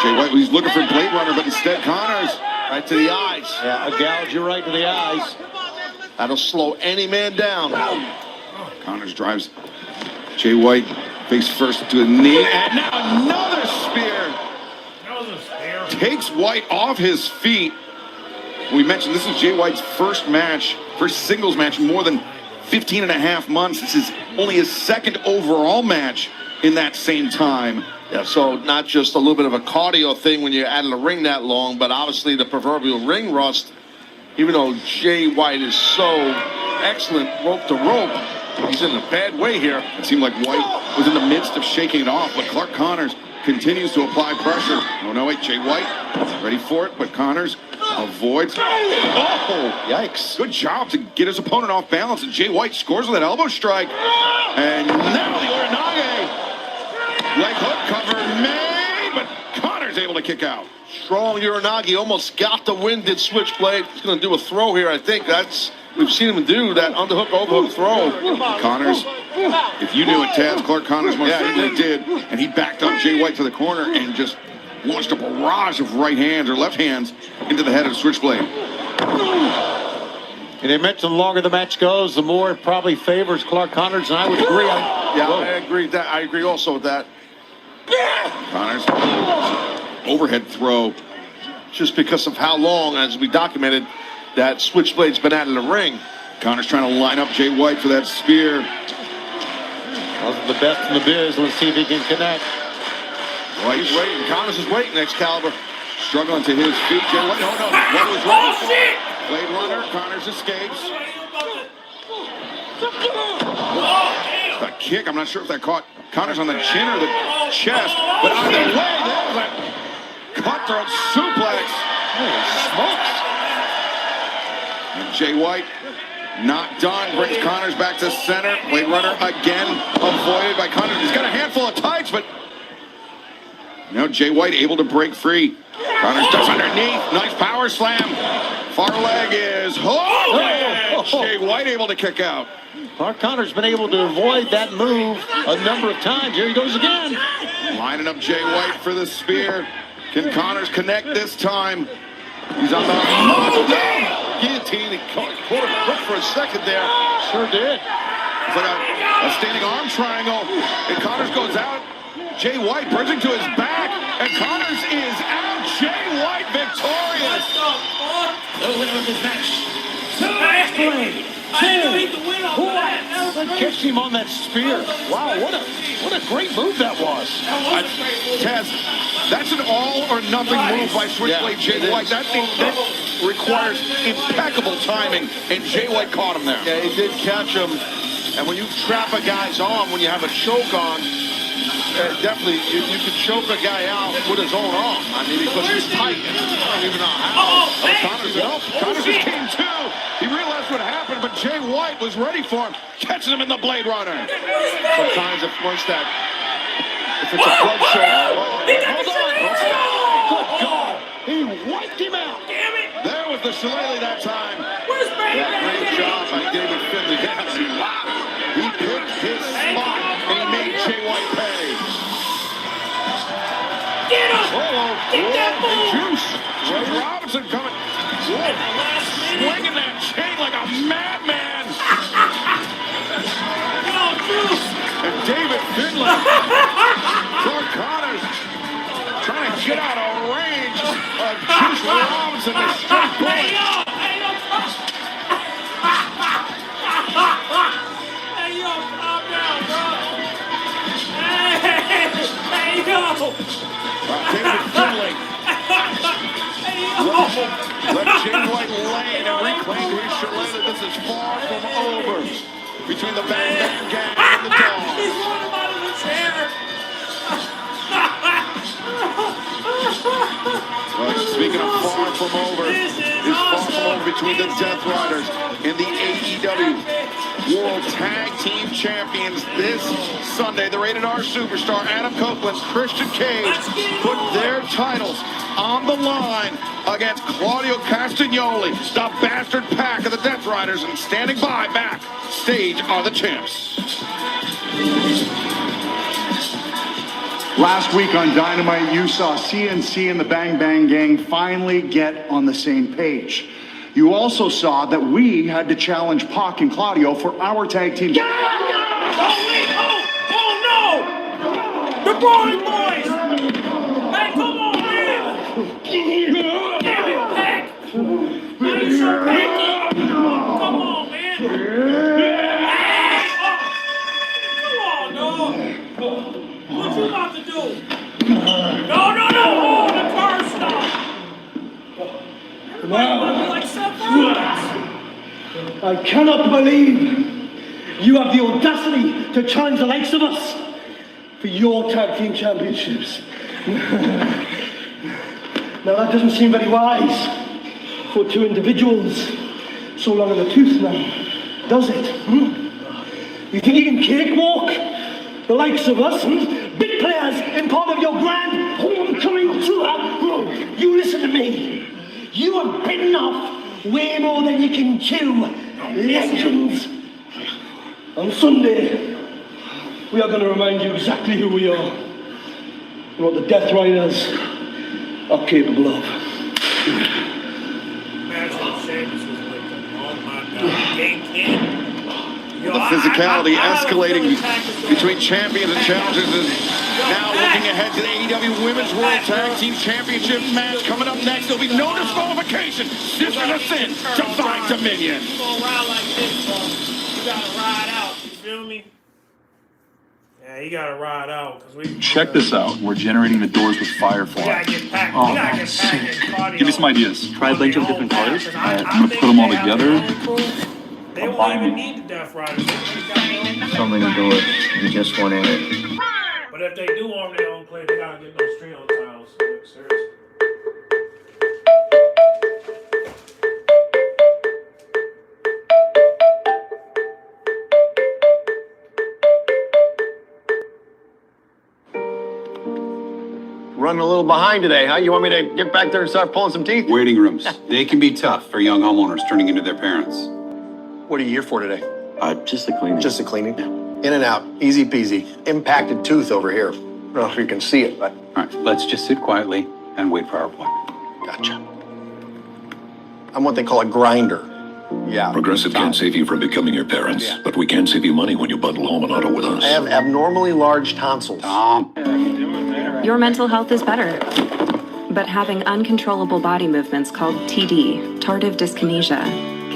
Jay White, he's looking for Blade Runner, but instead Connors. Right to the eyes. Yeah, a gouge you right to the eyes. That'll slow any man down. Connors drives Jay White face first to a knee, and now another spear. Takes White off his feet. We mentioned this is Jay White's first singles match in more than 15 and a half months. This is only his second overall match in that same time. Yeah, so not just a little bit of a cardio thing when you're out of the ring that long, but obviously the proverbial ring rust, even though Jay White is so excellent rope to rope, he's in a bad way here. It seemed like White was in the midst of shaking it off, but Clark Connors continues to apply pressure. Oh, no, wait, Jay White ready for it, but Connors avoids. Oh, yikes. Good job to get his opponent off balance, and Jay White scores with that elbow strike. And now the Uranage. Leg hook cover made, but Connors able to kick out. Strong Uranage almost got the winded switchblade. He's going to do a throw here, I think. We've seen him do that underhook, overhook throw. Connors, if you knew it, Taz, Clark Connors most certainly did. And he backed up Jay White to the corner and just launched a barrage of right hands or left hands into the head of Switchblade. And they mentioned the longer the match goes, the more it probably favors Clark Connors, and I would agree. I agree also with that. Connors, overhead throw. Just because of how long, as we documented, that Switchblade's been out of the ring. Connors trying to line up Jay White for that spear. Those are the best in the biz. Let's see if he can connect. White's waiting. Connors is waiting, Excalibur. Struggling to his feet. Jay White, no. What was wrong? Oh, shit! Blade Runner, Connors escapes. The kick, I'm not sure if that caught Connors on the chin or the chest, but either way, there was a cutthroat suplex. Holy smokes. And Jay White, not done, brings Connors back to center. Blade Runner again avoided by Connors. He's got a handful of tights, but now Jay White able to break free. Connors does underneath. Nice power slam. Far leg is Jay White able to kick out. Clark Connors been able to avoid that move a number of times. Here he goes again. Lining up Jay White for the spear. Can Connors connect this time? He's on the guillotine. He caught it quick for a second there. Sure did. It's like a standing arm triangle. And Connors goes out. Jay White bridging to his back. And Connors is out. Jay White victorious. The winner of this match. I knew he could win off that. Catch him on that spear. Wow, what a great move that was. Taz, that's an all or nothing move by Switchblade Jay White. That requires impeccable timing, and Jay White caught him there. Yeah, he did catch him. And when you trap a guy's arm, when you have a choke on, definitely you can choke a guy out with his own arm. I mean, because he's tight. I don't even know how. Connors just came to. He realized what happened, but Jay White was ready for him, catching him in the Blade Runner. Sometimes if it's a blood shot. Hold on. Good God. He wiped him out. Damn it. There was the shillelagh that time. Where's Bang Great job by David Finley. He picked his spot, and he made Jay White pay. Get him! Get that ball! Juice. Ray Robinson coming. Swinging that chain like a madman. And David Finley. Clark Connors trying to get out of range of Juice Robinson. The straight bullet. Hey, yo, calm down, bro. Hey, yo. David Finley. Let Jay White lane and reclaim his shillelagh. This is far from over between the Bang Bang Gang and the Dogs. He's throwing him out of the chair. Well, speaking of far from over, is far from over between the Death Riders and the AEW World Tag Team Champions this Sunday. The Rated R Superstar Adam Copeland, Christian Cage put their titles on the line against Claudio Castagnoli, the bastard pack of the Death Riders, and standing by backstage are the champs. Last week on Dynamite, you saw CNC and the Bang Bang Gang finally get on the same page. You also saw that we had to challenge Pac and Claudio for our tag team. Oh, wait, oh, no! The Boring Boys! Hey, come on, man! Damn it, Pac! Are you so packy? Come on, man! Hey, oh. Come on, dog! What you about to do? No! Oh, the car stopped! Everybody want to be like Seth Rollins. I cannot believe you have the audacity to challenge the likes of us. for your tag team championships. Now that doesn't seem very wise for two individuals so long in the tooth now, does it? You think you can cakewalk the likes of us, big players in part of your grand homecoming tour? You listen to me. You have bitten off way more than you can chew, legends. On Sunday, we are going to remind you exactly who we are and what the Death Riders are capable of. The physicality escalating between champions and challengers is now looking ahead to the AEW Women's World Tag Team Championship match coming up next. There'll be no disqualification. Sister of Sin defying Dominion. You gonna ride like this, bro. You gotta ride out. You feel me? Yeah, you gotta ride out. Check this out. We're generating the doors with Firefly. We gotta get packed. Oh, We gotta get packed in cardio. give me some ideas. Try a bunch of different colors. I'm gonna put them all together. They won't even need the Death Riders. Something to do with just one area. But if they do arm their own play, they gotta get those trio tiles. Seriously. Running a little behind today, huh? You want me to get back there and start pulling some teeth? Waiting rooms. They can be tough for young homeowners turning into their parents. What are you here for today? Just a cleaning. Just a cleaning? In and out. Easy peasy. Impacted tooth over here. I don't know if you can see it, but... All right, let's just sit quietly and wait for our appointment. Gotcha. I'm what they call a grinder. Yeah. Progressive can't save you from becoming your parents, but we can save you money when you bundle home and auto with us. I have abnormally large tonsils. Your mental health is better, but having uncontrollable body movements called TD, tardive dyskinesia,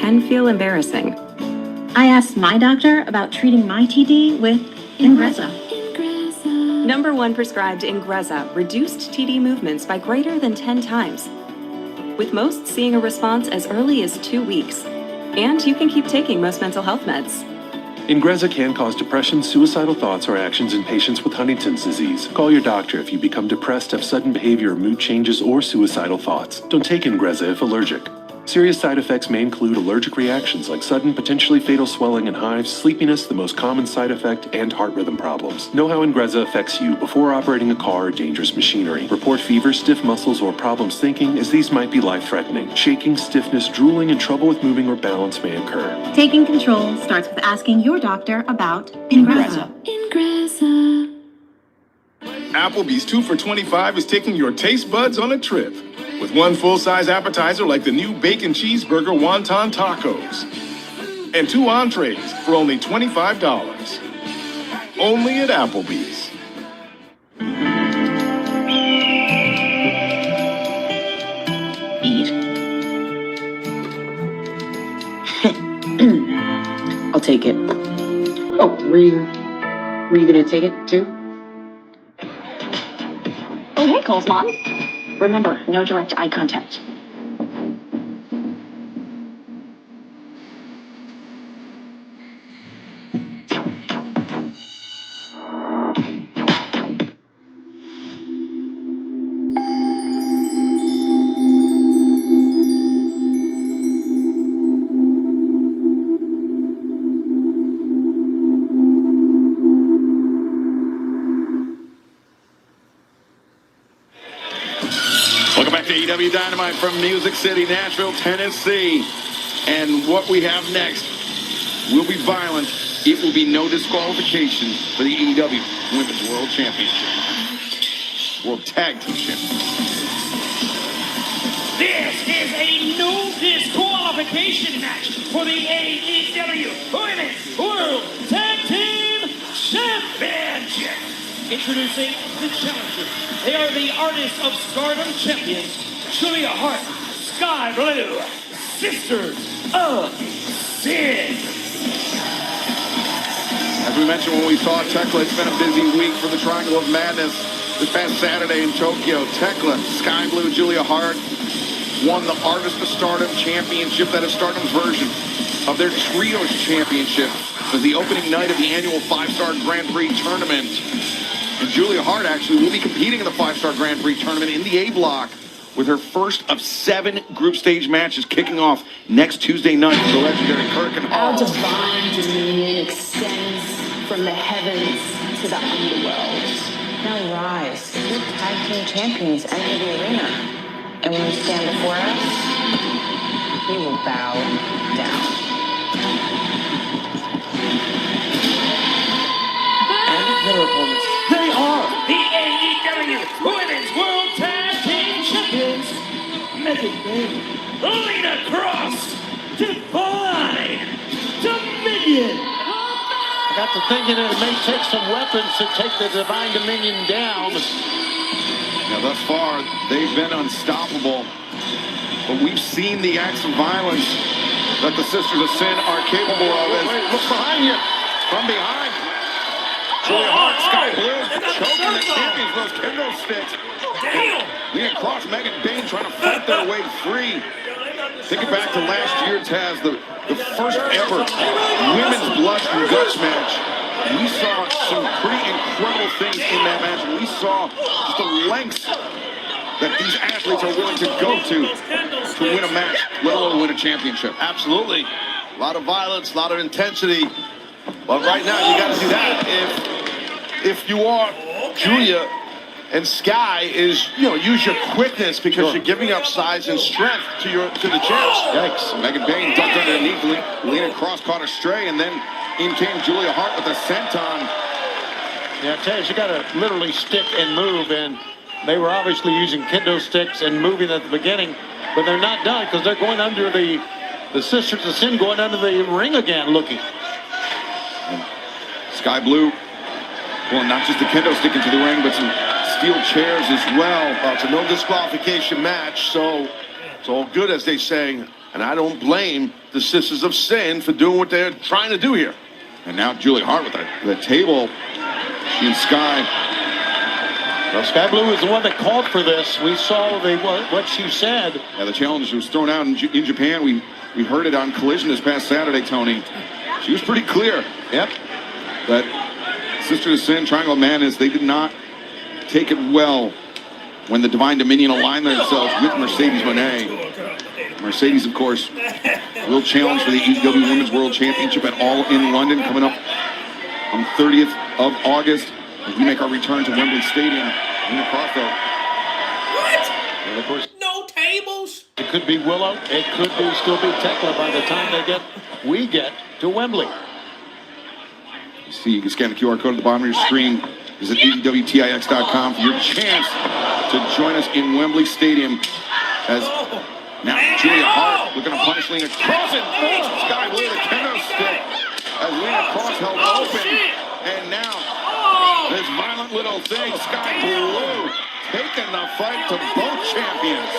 can feel embarrassing. I asked my doctor about treating my TD with Ingrezza. #1 prescribed Ingrezza reduced TD movements by greater than 10 times, with most seeing a response as early as 2 weeks. And you can keep taking most mental health meds. Ingrezza can cause depression, suicidal thoughts, or actions in patients with Huntington's disease. Call your doctor if you become depressed, have sudden behavior, mood changes, or suicidal thoughts. Don't take Ingrezza if allergic. Serious side effects may include allergic reactions like sudden, potentially fatal swelling and hives, sleepiness, the most common side effect, and heart rhythm problems. Know how Ingrezza affects you before operating a car or dangerous machinery. Report fever, stiff muscles, or problems thinking, as these might be life-threatening. Shaking, stiffness, drooling, and trouble with moving or balance may occur. Taking control starts with asking your doctor about Ingrezza. Applebee's 2 for $25 is taking your taste buds on a trip. With one full-size appetizer like the new bacon cheeseburger wonton tacos. And 2 entrees for only $25. Only at Applebee's. I'll take it. Oh, were you gonna take it too? Oh, hey, Cole's mom. Remember, no direct eye contact. Welcome back to AEW Dynamite from Music City, Nashville, Tennessee. And what we have next will be violent. It will be no disqualification for the AEW Women's World Championship. World Tag Team Championship. This is a no disqualification match for the AEW Women's World Tag Team Championship. Introducing the challengers. They are the Artists of Stardom champions, Julia Hart, Sky Blue, Sisters of Sin. As we mentioned when we saw Tekla, it's been a busy week for the Triangle of Madness. This past Saturday in Tokyo, Tekla, Sky Blue, Julia Hart won the Artist of Stardom Championship. That is Stardom's version of their Trios Championship. It was the opening night of the annual 5-star Grand Prix tournament. And Julia Hart actually will be competing in the 5-star Grand Prix tournament in the A block with her first of 7 group stage matches kicking off next Tuesday night for the legendary Kirk and Our Hall. divine dominion extends from the heavens to the underworld. Now rise. We're tag team champions enter the arena. And when you stand before us, you will bow down. And their opponents. They are the AEW Women's World Tag Team Champions. Megan Bain, Lena Cross, Divine Dominion. I got to thinking it may take some weapons to take the Divine Dominion down. Now, thus far, they've been unstoppable. But we've seen the acts of violence that the Sisters of Sin are capable of. Look behind you. From behind. Julia Hart, Sky Blue, choking the champions, those kendo sticks. Damn! Lena Cross, Megan Bain trying to fight their way free. Thinking back to last year, Taz, the first ever women's blood and guts match. We saw some pretty incredible things in that match. We saw just the lengths that these athletes are willing to go to win a match, let alone win a championship. Absolutely. A lot of violence, a lot of intensity. But right now, you got to do that. If you are Julia and Sky, is use your quickness because you're giving up size and strength to the champs. Yikes! Megan Bain ducked underneath. Lena Cross caught her stray, and then in came Julia Hart with a senton. Yeah, Taz, you got to literally stick and move, and they were obviously using kendo sticks and moving at the beginning, but they're not done because they're going under the Sisters of Sin going under the ring again, looking. Sky Blue, well, not just the kendo stick into the ring, but some steel chairs as well. It's a no disqualification match, so it's all good, as they say. And I don't blame the Sisters of Sin for doing what they're trying to do here. And now Julia Hart with the table. She and Sky. Well, Sky Blue is the one that called for this. We saw what she said. Yeah, the challenge was thrown out in Japan. We heard it on Collision this past Saturday, Tony. She was pretty clear. Yep. That Sisters of Sin, Triangle of Madness, they did not take it well when the Divine Dominion aligned themselves with Mercedes Moné. Mercedes, of course, will challenge for the AEW Women's World Championship at All in London coming up on 30th of August as we make our return to Wembley Stadium. Lena Cross, though. What? And of course, no tables? It could be Willow. It could still be Tekla by the time we get to Wembley. You see, you can scan the QR code at the bottom of your screen. Visit AEWTIX.com for your chance to join us in Wembley Stadium as now Julia Hart looking to punish Lena Cross and Sky Blue the kendo stick as Lena Cross held open. And now this violent little thing, Sky Blue taking the fight to both champions.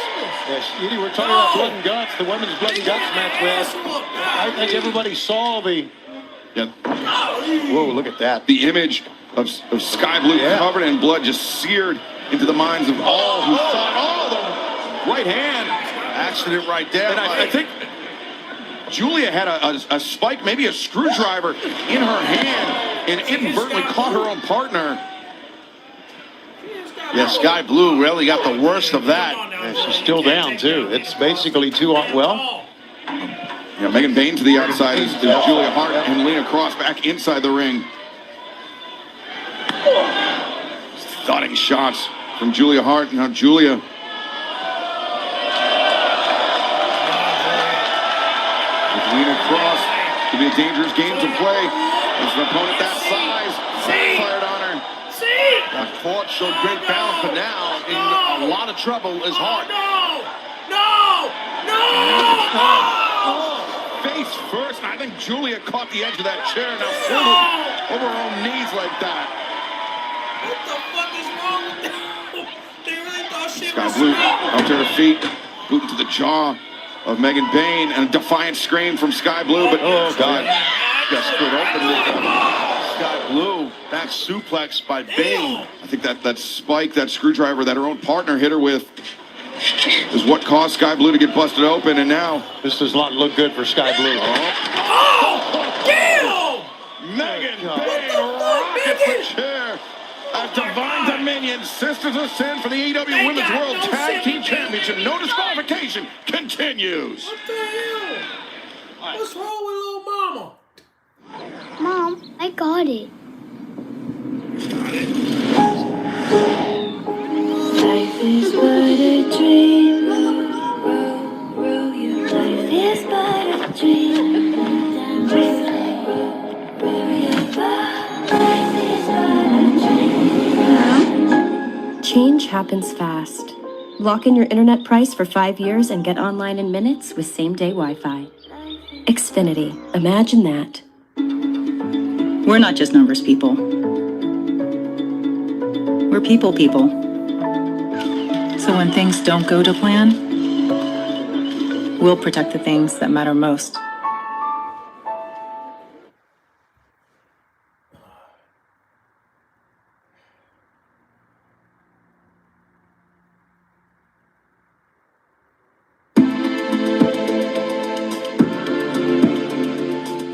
Yes, Edie, we're talking about blood and guts, the women's blood and guts match. I think everybody saw the... Yeah. Whoa, look at that. The image of Sky Blue covered in blood just seared into the minds of all who thought, the right hand. Accident right there. And I think Julia had a spike, maybe a screwdriver in her hand and inadvertently caught her own partner. Yeah, Sky Blue really got the worst of that. And she's still down, too. It's basically well. Yeah, Megan Bain to the outside is Julia Hart and Lena Cross back inside the ring. Thudding shots from Julia Hart. Now Julia. With Lena Cross, could be a dangerous game to play. There's an opponent that size. Fired on her. Got caught, showed great balance, but now in a lot of trouble is Hart. Face first, and I think Julia caught the edge of that chair and now pulled it over her own knees like that. What the fuck is wrong with them? They really thought shit Sky was Blue straight. up to her feet, boot into the jaw of Megan Bain, and a defiant scream from Sky Blue, but God, got split open with Sky Blue, that suplex by Bain. I think that spike, that screwdriver that her own partner hit her with is what caused Sky Blue to get busted open, and now this does not look good for Sky Blue. Damn! Megan Bain rockets the chair. As Divine Dominion, Sisters of Sin for the AEW Women's World Tag Team Championship. No disqualification continues. What the hell? What's wrong with little mama? Mom, I got it. Life is but a dream. Life is but a dream. Change happens fast. Lock in your internet price for 5 years and get online in minutes with same-day Wi-Fi. Xfinity. Imagine that. We're not just numbers people. We're people. So when things don't go to plan, we'll protect the things that matter most.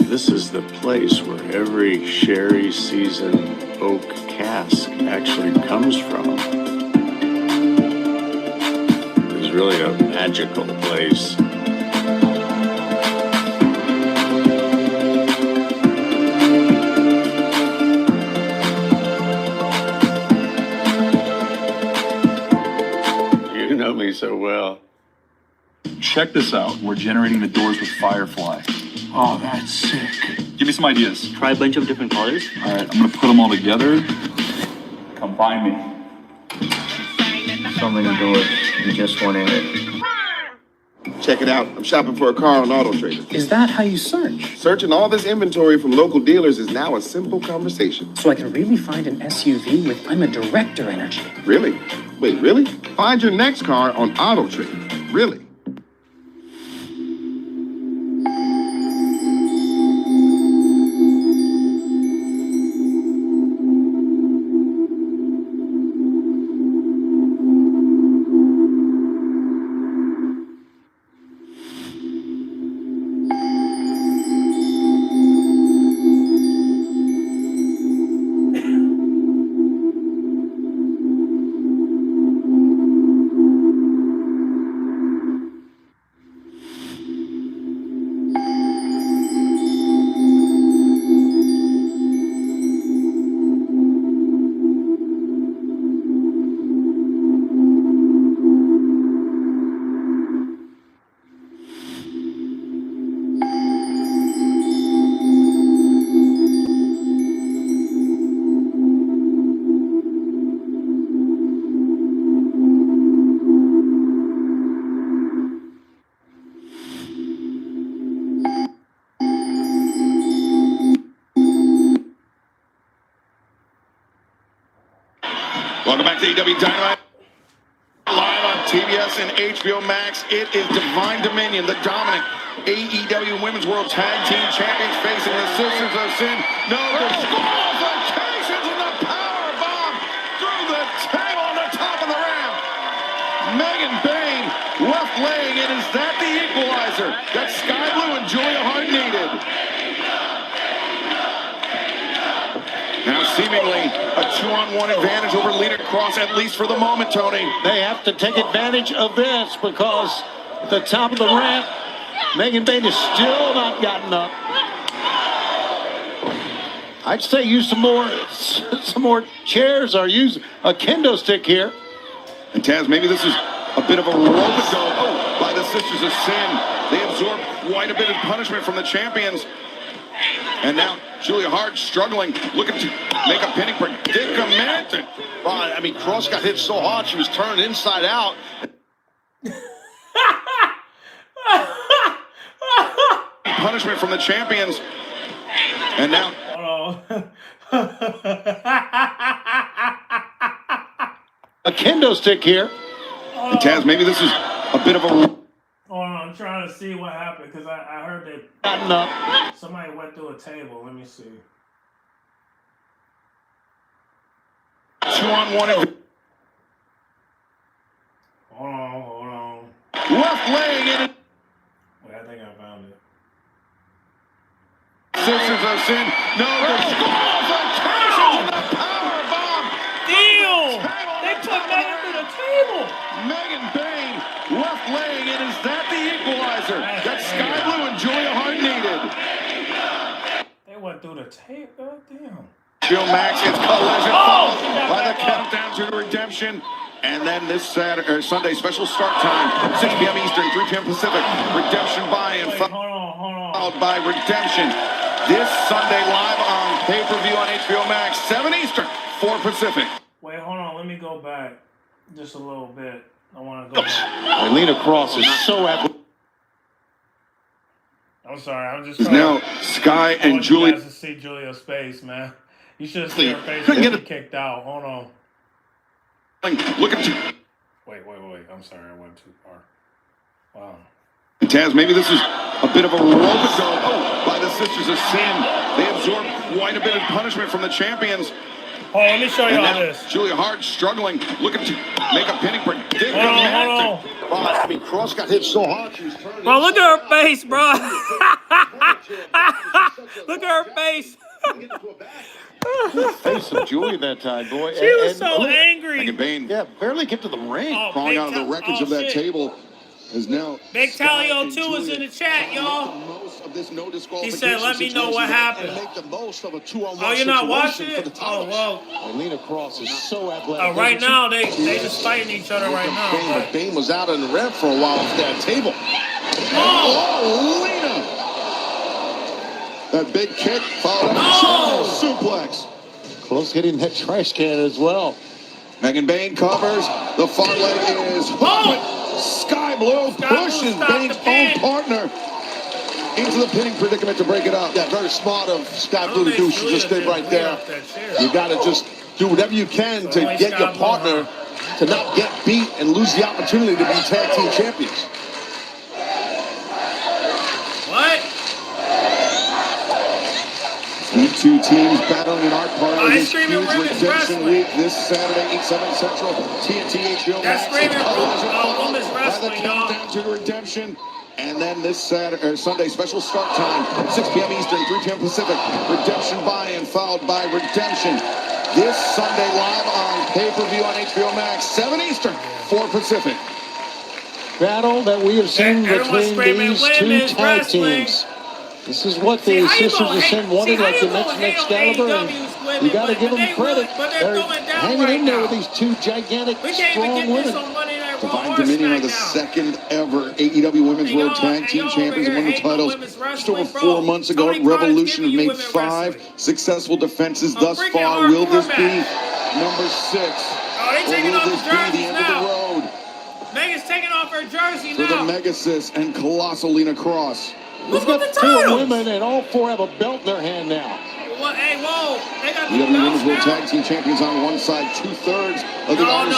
This is the place where every sherry seasoned oak cask actually comes from. It's really a magical place. You know me so well. Check this out. We're generating the doors with Firefly. Oh, that's sick. Give me some ideas. Try a bunch of different colors. All right, I'm gonna put them all together. Come find me. Something to do it. You just want in it. Check it out. I'm shopping for a car on Auto Trader. Is that how you search? Searching all this inventory from local dealers is now a simple conversation. So I can really find an SUV with I'm a director energy. Really? Wait, really? Find your next car on Auto Trader. Really? Welcome back to AEW Dynamite. Live on TBS and HBO Max. It is Divine Dominion, the dominant AEW Women's World Tag Team Champions, facing the Sisters of Sin. No disqualifications, and the power bomb through the table on the top of the ramp. Megan Bain left laying, and is that the equalizer that Sky Blue and Julia Hart needed? Now seemingly a 2-on-1 advantage over Lita Cross, at least for the moment, Tony. They have to take advantage of this because at the top of the ramp, Megan Bain has still not gotten up. I'd say use some more chairs or use a kendo stick here. And Taz, maybe this is a bit of a rope-a-dope by the Sisters of Sin. They absorb quite a bit of punishment from the champions. And now Julia Hart struggling, looking to make a pinning predicament. Well, I mean, Cross got hit so hard she was turned inside out. Punishment from the champions. And now. A kendo stick here. And Taz, maybe this is a bit of a. Hold on, I'm trying to see what happened because I heard they gotten up. Somebody went through a table. Let me see. 2-on-1. Hold on. Left laying in it. Wait, I think I found it. Sisters of Sin. No disqualification. The power bomb answer that Sky Blue and Julia Hart needed. They went through the tape. God damn. Bill Max gets collision followed by the countdown to redemption. And then this Sunday special start time, 6 p.m. Eastern, 3 p.m. Pacific. Redemption buy-in followed by redemption. This Sunday live on pay-per-view on HBO Max, 7 Eastern, 4 Pacific. Wait, hold on. Let me go back just a little bit. I want to go back. Elena Cross is so athletic. I'm sorry. I'm just trying now Sky and Julia. You guys to see Julia's face, man. You should have seen her face when she kicked out. Hold on. Look at you. Wait. I'm sorry. I went too far. Wow. Taz, maybe this is a bit of a rope-a-dope by the Sisters of Sin. They absorbed quite a bit of punishment from the champions. Oh, let me show you all this. Julia Hart struggling, looking to make a pinning predicament. Hold on. I mean, Cross got hit so hard she was turning. Bro, look at her face, bro. Look at her face. Face of Julia that time, boy. She was so angry. Megan Bain, barely get to the ring. Crawling out of the wreckage of that table is now. Big Talio 2 is in the chat, y'all. He said, let me know what happened. Make the most of a 2-on-1 oh, you're not watching it? Oh, well. Elena Cross is so athletic. Right now, they just fighting each other right now. But Bain was out in the red for a while off that table. Oh, Lena! That big kick followed up suplex. Close hitting that trash can as well. Megan Bain covers. The far leg is hooked. Sky Blue pushes Bain's own partner into the pinning predicament to break it up. Yeah, very smart of Sky Blue to do. She just stayed right there. You got to just do whatever you can to get your partner to not get beat and lose the opportunity to be tag team champions. What? These two teams battling in our part of this huge Women's redemption week this Saturday, 8/7 Central, TNT HBO That's screaming Women's Wrestling, y'all. Countdown to redemption. And then this Sunday special start time, 6 p.m. Eastern, 3 p.m. Pacific. Redemption buy-in followed by redemption. This Sunday live on pay-per-view on HBO Max, 7 Eastern, 4 Pacific. Battle that we have seen between these two tag teams. This is what the Sisters of Sin wanted, like the next Excalibur, and you got to give them credit. They're hanging in there with these two gigantic, strong women. Divine Dominion are the second ever AEW Women's World Tag Team Champions and won the titles just over 4 months ago at Revolution. Have made 5 successful defenses thus far. Will this be number 6? Oh, they taking off the jerseys now. Road Megan's taking off her jersey for now. the Megasis and Colossal Lena Cross. We've got 4 women, and all 4 have a belt in their hand now. Well, hey, whoa! They got the Women's World Tag Team Champions on one side, 2/3 of the No,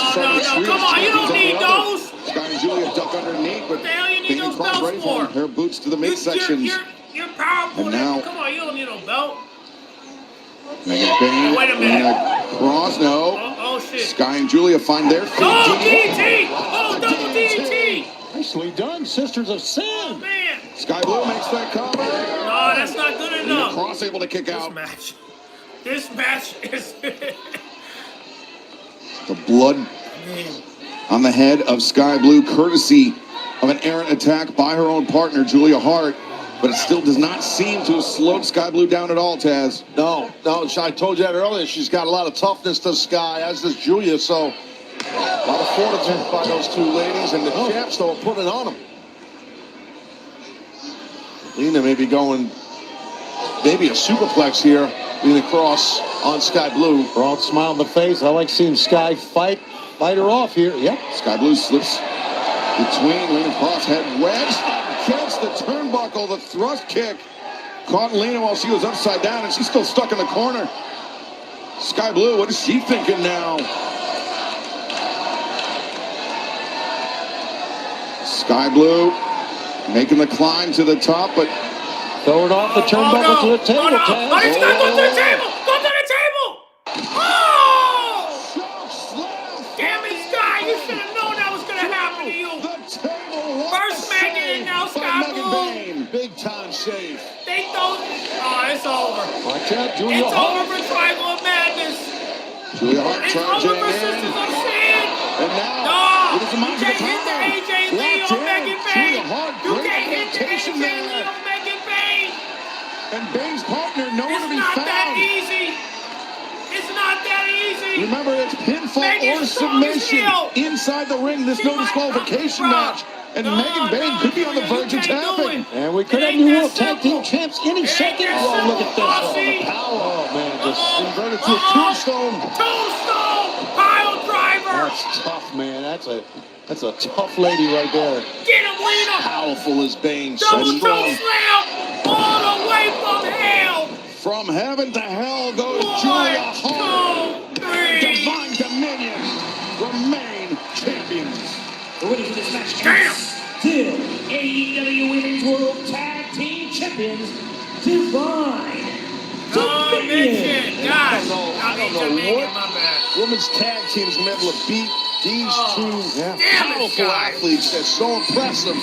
come on, you don't need those. Sky and Julia duck underneath, but what the hell you need those belts ready for her boots to the midsections. You're powerful. Now, come on, you don't need no belt. Megan Bain, wait a minute. Cross, no. Oh shit. Sky and Julia find their feet. Oh, DT! Oh, double DT! Nicely done, Sisters of Sin. Oh, man. Sky Blue makes that cover. No, that's not good enough. Cross able to kick out. This match is... the blood on the head of Sky Blue, courtesy of an errant attack by her own partner, Julia Hart. But it still does not seem to have slowed Sky Blue down at all, Taz. No, I told you that earlier. She's got a lot of toughness to Sky, as does Julia, so a lot of fortitude by those two ladies, and the champs, though, are putting on them. Lena may be going, maybe a superplex here. Lena Cross on Sky Blue. Broad smile on the face. I like seeing Sky fight her off here. Yep. Sky Blue slips between. Lena Cross head wedged against the turnbuckle. The thrust kick caught Lena while she was upside down, and she's still stuck in the corner. Sky Blue, what is she thinking now? Sky Blue making the climb to the top, but throwing off the turnbuckle to the table. Oh, it's gonna go to the table! Go to the table! Oh! Damn it, Sky! You should have known that was gonna happen to you. First Megan, now Sky Blue. Big time save. They don't. Oh, it's over. Watch out, Julia It's Hart. over for Tribal of Madness. Julia Hart It's trying over to for jam in. Sisters of Sin. And now, No! it is a You can't hit the AJ Lee on Megan Bain. You can't hit pinfall or submission inside the ring. There's no disqualification match. And Megan Bain could be on the verge of tapping. And we could have new World Tag Team Champs any second. Oh, look at this. Oh, the power. Oh, man, just inverted to a tombstone. Tombstone! Pile driver! That's tough, man. That's a tough lady right there. Get him, Lena! Powerful as Bane. Double So strong. slam! All the way from hell! From heaven to hell goes 1, Julia Hart. 2, 3. Divine Dominion remain champions. The winner of this match Damn! still AEW Women's World Tag Team Champions, Divine Dominion. I don't know what women's tag team is going to be able to beat these two powerful athletes. That's so impressive.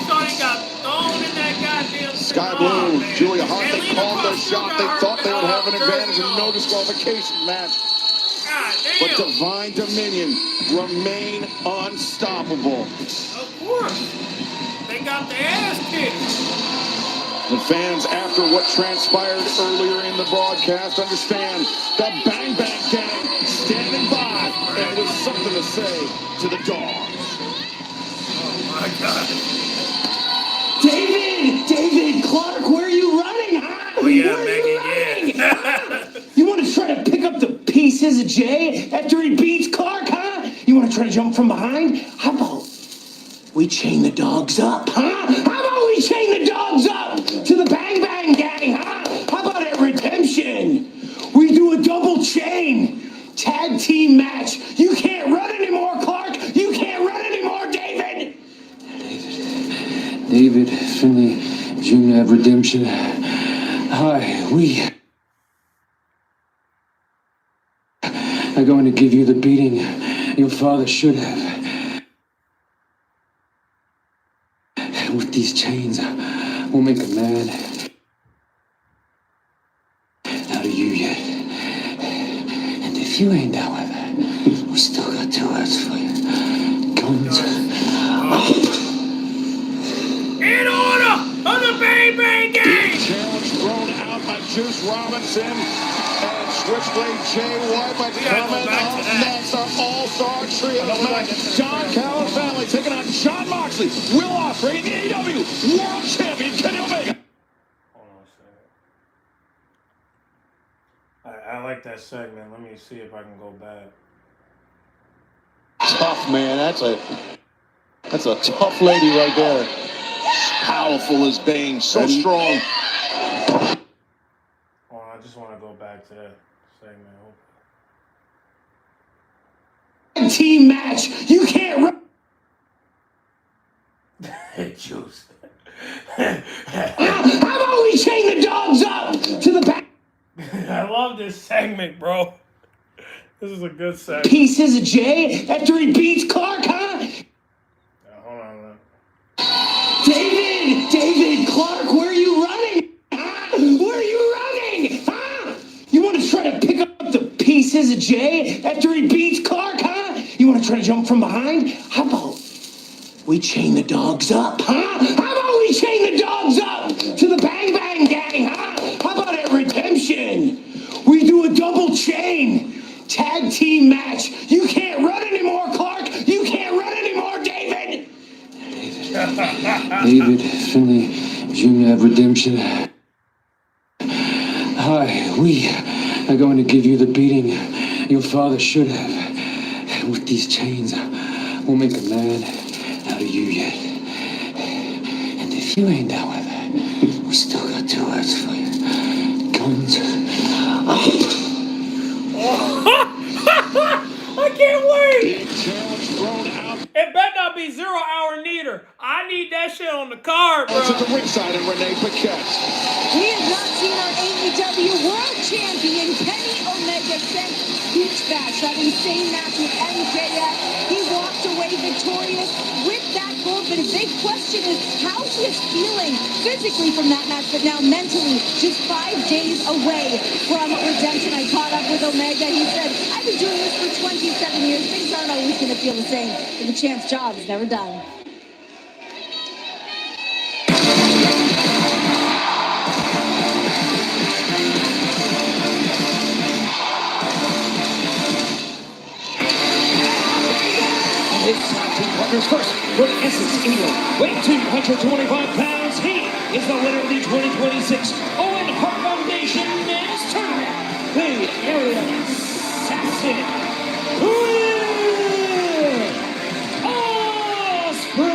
Sonny got thrown in that goddamn Sky Blue, Julia Hart, they called their shot. They thought they would have an advantage in no disqualification match. But Divine Dominion remain unstoppable. Of course. They got their ass kicked. The fans, after what transpired earlier in the broadcast, understand the Bang Bang Gang standing by, and with something to say to the dogs. Oh my God. David Clark, where are you running, huh? Oh yeah, Megan, yeah. You want to try to pick up the pieces of Jay after he beats Clark, huh? You want to try to jump from behind? How about we chain the dogs up, huh? How about we chain the dogs up to the Bang Bang Gang, huh? How about a redemption? We do a double chain tag team match. You can't run anymore, Clark. You can't run anymore, David. David Finley Jr. of Redemption. Hi, we are going to give you the beating your father should have. With these chains, we'll make a man out of you yet. And if you ain't down with that, we still got 2 words for you. Guns up. In order of the Bang Bang Gang! Challenge thrown out by Juice Robinson and Switchblade Jay White. But coming up next, our all-star trio match. John Callis family taking on Jon Moxley, Will Ospreay, and AEW World Champion Kenny Omega. Hold on a second. I like that segment. Let me see if I can go back. Tough, man. That's a tough lady right there. Powerful as Bane, so strong. Oh, I just want to go back to that segment. Team match. You can't run. Juice. How about we chain the dogs up to the back? I love this segment, bro. This is a good segment. Pieces of Jay after he beats Clark, huh? Hold on. David Clark, where are you running? Huh? Where are you running? Huh? You want to try to pick up the pieces of Jay after he beats Clark, huh? You want to try to jump from behind? How about we chain the dogs up, huh? How about we chain the dogs up to the Bang Bang Gang, huh? How about a redemption? We do a double chain tag team match. You can't run anymore, Clark. You can't run anymore, David. David Finley Jr. of Redemption. Hi, we are going to give you the beating your father should have. With these chains, we'll make a man out of you yet. And if you ain't down with that, we still got 2 words for you. Guns up. I can't wait! It better not be 0 hour neither. I need that shit on the card, bro. To the ringside and Renee Paquette. We have not seen our AEW World Champion Kenny Omega since Beach Bash, that insane match with MJF. He walked away victorious with that gold, but a big question is how he is feeling physically from that match, but now mentally, just 5 days away from redemption. I caught up with Omega. He said, I've been doing this for 27 years. Things aren't always going to feel the same, but the champ's job is never done. Masters first from Essex, England. Weighing 225 pounds, he is the winner of the 2026 Owen Hart Foundation Men's Tournament. The area assassin, Will Ospreay.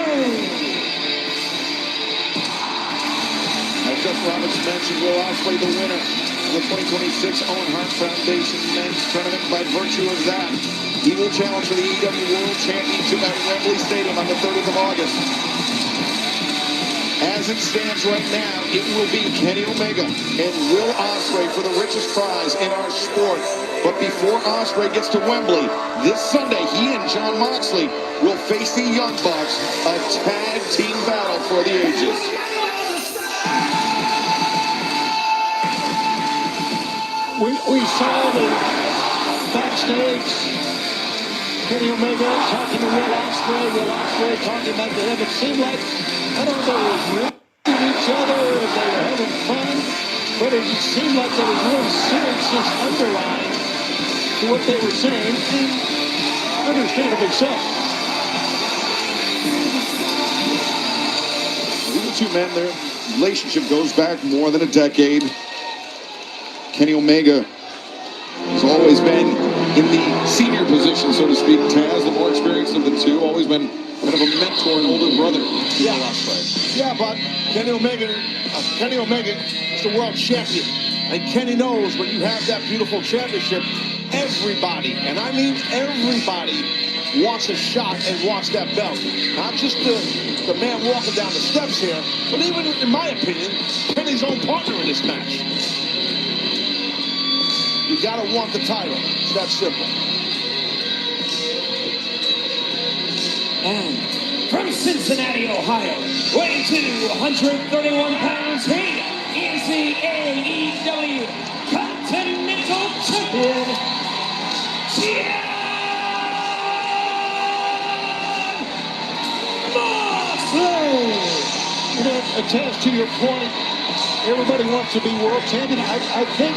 As Jeff Roberts mentioned, Will Ospreay the winner of the 2026 Owen Hart Foundation Men's Tournament. By virtue of that, he will challenge for the AEW World Championship at Wembley Stadium on the 30th of August. As it stands right now, it will be Kenny Omega and Will Ospreay for the richest prize in our sport. But before Ospreay gets to Wembley, this Sunday, he and Jon Moxley will face the Young Bucks, a tag team battle for the ages. We saw the backstage Kenny Omega talking to Will Ospreay talking about the It seemed like, I don't know, they were greeting each other and they were having fun, but it seemed like there was real seriousness underlying to what they were saying, and understandably so. These two men, their relationship goes back more than a decade. Kenny Omega has always been in the senior position, so to speak. Taz, the more experienced of the two, always been kind of a mentor and older brother to Will Ospreay. Yeah, but Kenny Omega is the world champion. And Kenny knows when you have that beautiful championship, everybody, and I mean everybody, wants a shot and wants that belt. Not just the man walking down the steps here, but even, in my opinion, Kenny's own partner in this match. You gotta want the title. It's that simple. And from Cincinnati, Ohio, weighing 231 pounds, he is the AEW Continental Champion, Jon Moxley. You know, Taz, to your point, everybody wants to be world champion. I think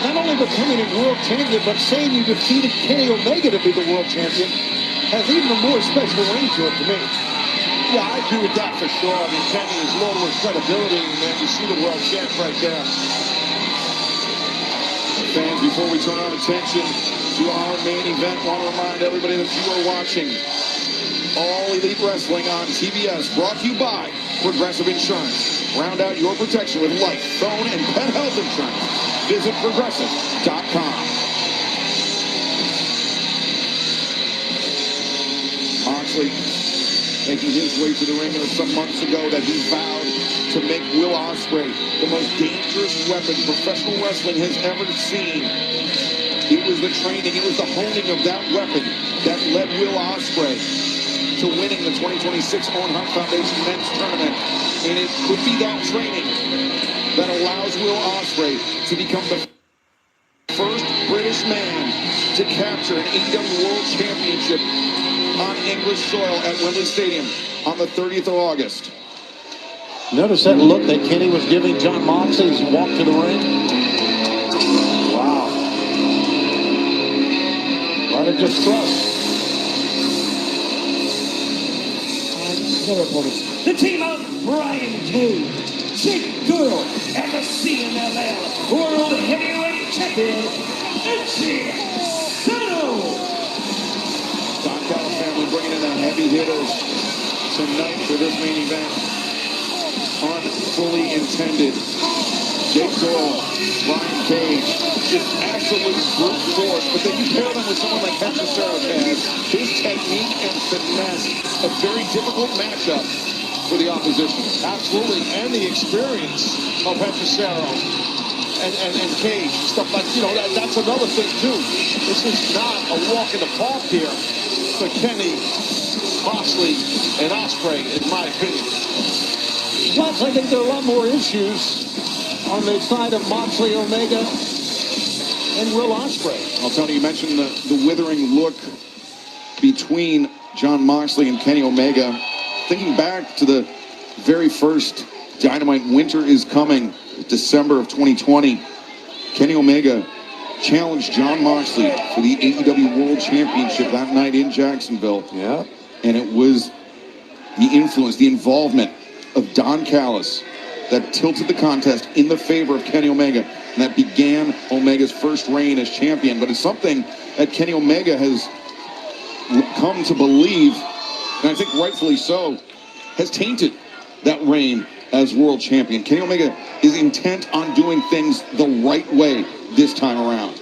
not only becoming a world champion, but saying you defeated Kenny Omega to be the world champion has even a more special ring to it to me. Yeah, I agree with that for sure. I mean, Kenny is loaded with credibility, man. You see the world champ right there. Fans, before we turn our attention to our main event, want to remind everybody that you are watching All Elite Wrestling on TBS, brought to you by Progressive Insurance. Round out your protection with life, phone, and pet health insurance. Visit Progressive.com. Moxley making his way to the ring. It was some months ago that he vowed to make Will Ospreay the most dangerous weapon professional wrestling has ever seen. It was the training, it was the honing of that weapon that led Will Ospreay to winning the 2026 Owen Hart Foundation Men's Tournament. And it could be that training that allows Will Ospreay to become the first British man to capture an AEW World Championship on English soil at Wembley Stadium on the 30th of August. Notice that look that Kenny was giving Jon Moxley as he walked to the ring. Wow. A lot of distrust. The team of Brian Cage, Jake Doyle, and the CMLL World Heavyweight Champion, Itchy Sano. Don family bringing in the heavy hitters tonight for this main event. Unfully intended. Jake Doyle, Brian Cage, just absolute brute force. But then you pair them with someone like Hechicero has. His technique and finesse, a very difficult matchup for the opposition. Absolutely, and the experience of Hechicero and Cage, stuff like, you know, that's another thing too. This is not a walk in the park here for Kenny, Moxley, and Ospreay, in my opinion. Plus, I think there are a lot more issues on the side of Moxley, Omega, and Will Ospreay. Well, Tony, you mentioned the withering look between Jon Moxley and Kenny Omega. Thinking back to the very first Dynamite Winter is Coming, December of 2020, Kenny Omega challenged Jon Moxley for the AEW World Championship that night in Jacksonville. Yeah. And it was the influence, the involvement of Don Callis that tilted the contest in the favor of Kenny Omega, and that began Omega's first reign as champion. But it's something that Kenny Omega has come to believe, and I think rightfully so, has tainted that reign as world champion. Kenny Omega is intent on doing things the right way this time around.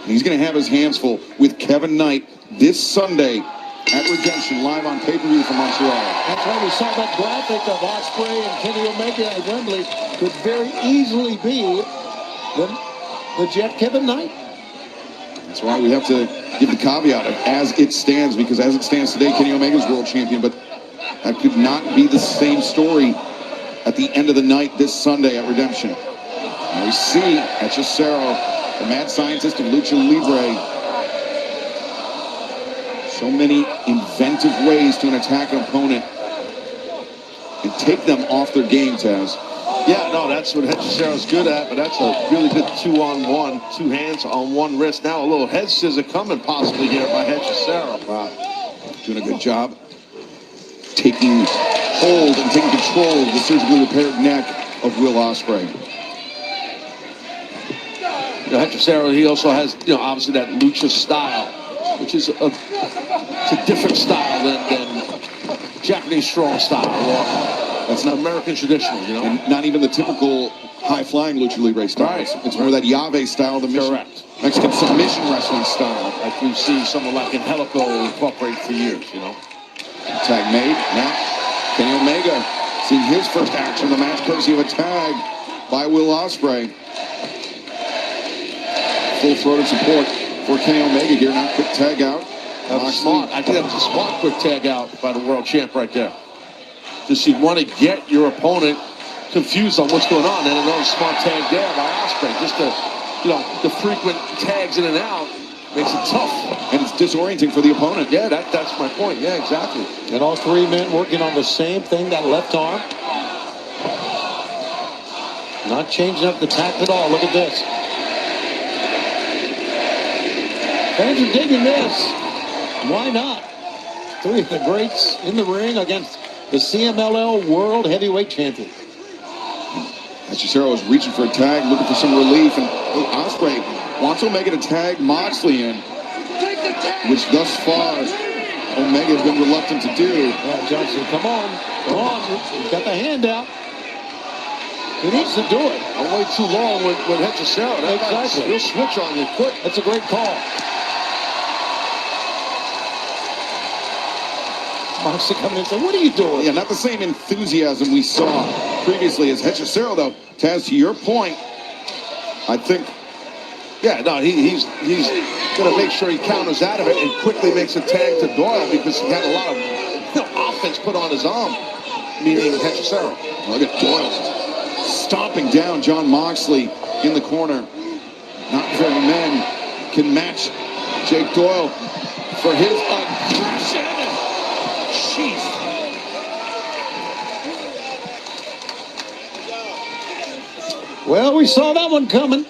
And he's going to have his hands full with Kevin Knight this Sunday at Redemption, live on pay-per-view from Montreal. That's why we saw that graphic of Ospreay and Kenny Omega at Wembley could very easily be the Jet Kevin Knight. That's why we have to give the caveat of as it stands, because as it stands today, Kenny Omega's world champion, but that could not be the same story at the end of the night this Sunday at Redemption. And we see Hechicero, the mad scientist of Lucha Libre, so many inventive ways to attack an opponent and take them off their game, Taz. Yeah, no, that's what Hechicero's good at, but that's a really good 2-on-1, 2 hands on 1 wrist. Now a little head scissor coming possibly here by Hechicero. Wow, doing a good job taking hold and taking control of the surgically repaired neck of Will Ospreay. Hechicero, he also has, obviously that lucha style, which is a different style than Japanese strong style. That's not American traditional, And not even the typical high-flying Lucha Libre style. Right. It's more that Yave style, the Mexican submission wrestling style. Like we've seen someone like Angelico incorporate for years, Tag made. Now, Kenny Omega seeing his first action of the match, courtesy of a tag by Will Ospreay. Full-throated support for Kenny Omega here. Now, quick tag out. That was smart. I think that was a smart quick tag out by the world champ right there. Just you want to get your opponent confused on what's going on. And another smart tag there by Ospreay. Just the frequent tags in and out makes it tough. And it's disorienting for the opponent. Yeah, that's my point. Yeah, exactly. And all 3 men working on the same thing, that left arm. Not changing up the tact at all. Look at this. Fans are digging this. Why not? 3 of the greats in the ring against the CMLL World Heavyweight Champion. Hechicero is reaching for a tag, looking for some relief, and Ospreay wants Omega to tag Moxley in, which thus far Omega has been reluctant to do. Yeah, Johnson, come on. He's got the hand out. He needs to do it. Don't wait too long with Hechicero. Exactly. He'll switch on you quick. That's a great call. Moxley coming in and saying, what are you doing? Yeah, not the same enthusiasm we saw previously as Hechicero, though. Taz, to your point, I think... Yeah, no, he's going to make sure he counters out of it and quickly makes a tag to Doyle because he had a lot of offense put on his arm, meaning Hechicero. Look at Doyle stomping down John Moxley in the corner. Not very many can match Jake Doyle for his aggression. Jeez. Well, we saw that one coming.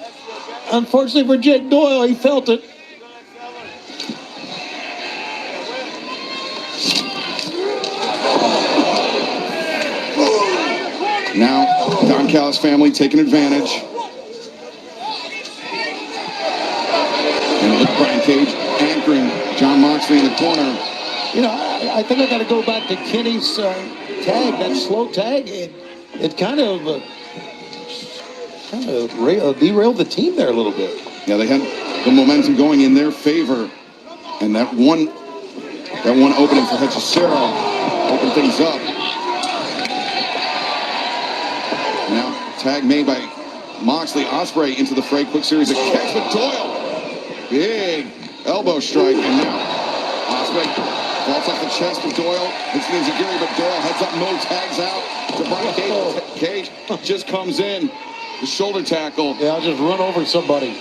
Unfortunately for Jake Doyle, he felt it. Now, Don Callis family taking advantage. And look, Brian Cage anchoring John Moxley in the corner. I think I got to go back to Kenny's tag, that slow tag. It kind of derailed the team there a little bit. Yeah, they had the momentum going in their favor, and that one opening for Hechicero opened things up. Now tag made by Moxley. Ospreay into the fray. Quick series of kicks with Doyle. Big elbow strike, and now Ospreay falls off the chest of Doyle. It's Nizagiri, but Doyle heads up, no tags out to Brian Cage. Cage just comes in. The shoulder tackle. Yeah, I'll just run over somebody.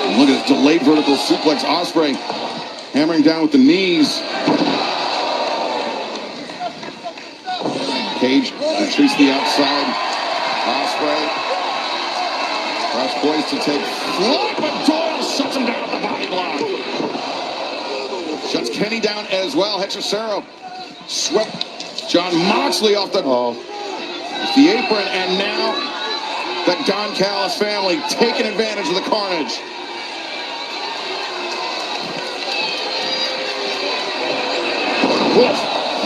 And look at this delayed vertical suplex. Ospreay hammering down with the knees. Cage retreats to the outside. Ospreay perhaps poised to take flight, but Doyle shuts him down with the body block. Shuts Kenny down as well. Hechicero swept John Moxley off the apron, and now the Don Callis family taking advantage of the carnage.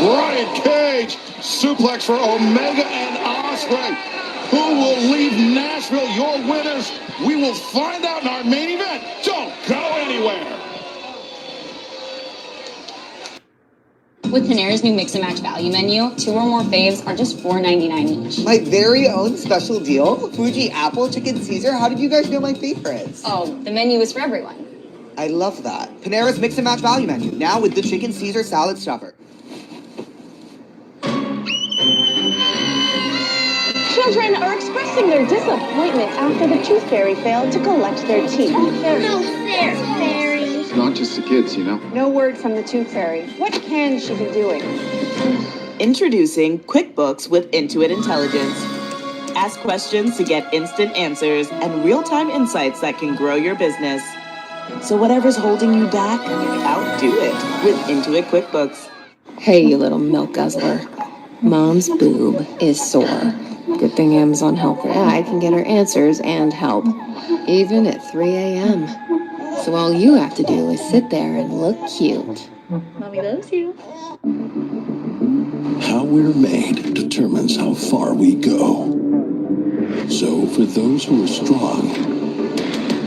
Brian Cage suplex for Omega and Ospreay. Who will leave Nashville? Your winners. We will find out in our main event. Don't go anywhere. With Panera's new Mix and Match value menu, 2 or more faves are just $4.99 each. My very own special deal, Fuji Apple Chicken Caesar. How did you guys know my favorites? Oh, the menu is for everyone. I love that. Panera's Mix and Match value menu, now with the Chicken Caesar salad stuffer. Children are expressing their disappointment after the Tooth Fairy failed to collect their teeth. No fair, Fairy. It's not just the kids, you know. No word from the Tooth Fairy. What can she be doing? Introducing QuickBooks with Intuit Intelligence. Ask questions to get instant answers and real-time insights that can grow your business. So whatever's holding you back, outdo it with Intuit QuickBooks. Hey, you little milk guzzler. Mom's boob is sore. Good thing Amazon helped her. I can get her answers and help, even at 3 a.m. So all you have to do is sit there and look cute. Mommy loves you. How we're made determines how far we go. So for those who are strong,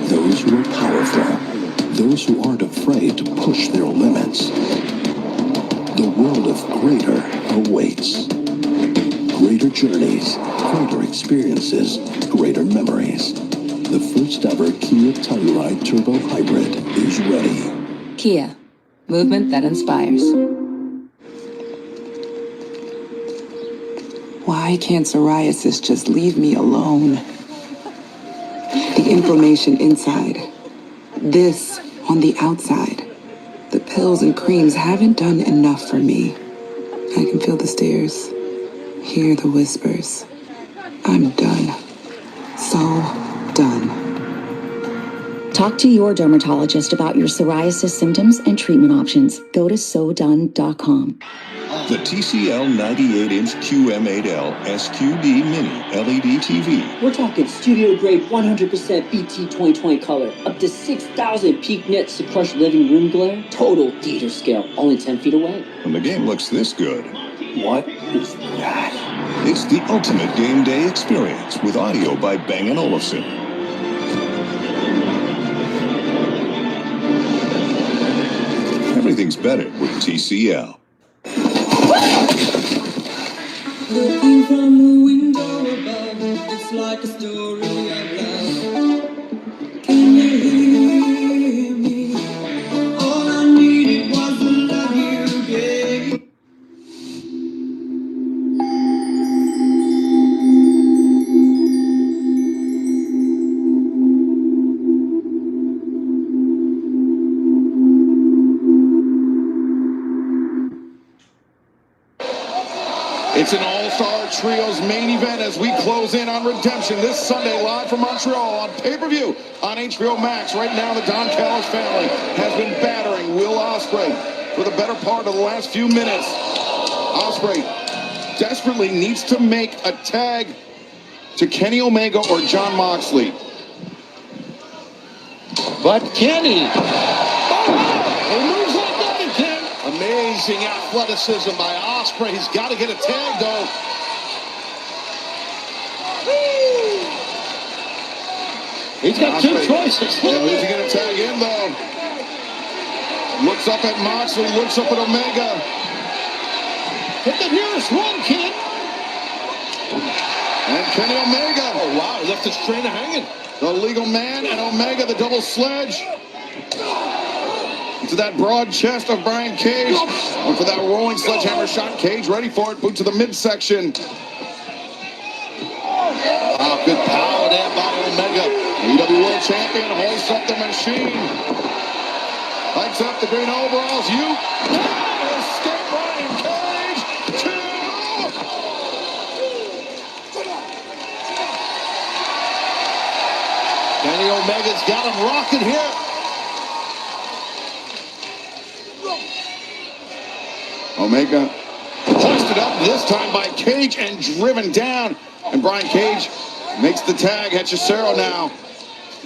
those who are powerful, those who aren't afraid to push their limits, the world of greater awaits. Greater journeys, greater experiences, greater memories. The first ever Kia Telluride Turbo Hybrid is ready. Kia, movement that inspires. Why can't psoriasis just leave me alone? The inflammation inside. This on the outside. The pills and creams haven't done enough for me. I can feel the stares, hear the whispers. I'm done. So done. Talk to your dermatologist about your psoriasis symptoms and treatment options. Go to sodone.com. The TCL 98-inch QM8L SQD Mini LED TV. We're talking studio-grade 100% BT 2020 color, up to 6,000 peak nits to crush living room glare, total theater scale, only 10 feet away. When the game looks this good. What is that? It's the ultimate game day experience with audio by Bang & Olufsen. Everything's better with TCL. Looking from the window above, it's like a story of love. Can you hear me? All I needed was the love you gave. It's an all-star trios main event as we close in on Redemption this Sunday live from Montreal on pay-per-view on HBO Max. Right now, the Don Callis family has been battering Will Ospreay for the better part of the last few minutes. Ospreay desperately needs to make a tag to Kenny Omega or John Moxley. But Kenny! Amazing athleticism by Ospreay. He's got to get a tag, though. He's got two choices. Yeah, who's he going to tag in, though? Looks up at Moxley, looks up at Omega. Hit the nearest one, kid. And Kenny Omega. Oh, wow, he left his trainer hanging. The legal man and Omega, the double sledge. To that broad chest of Brian Cage. And for that rolling sledgehammer shot, Cage ready for it. Boot to the midsection. Wow, good power there by Omega. EW World Champion holds up the machine. Lights up the green overalls. You escape Brian Cage. Kenny Omega's got him rocking here. Omega hoisted up this time by Cage and driven down. And Brian Cage makes the tag. Hechicero now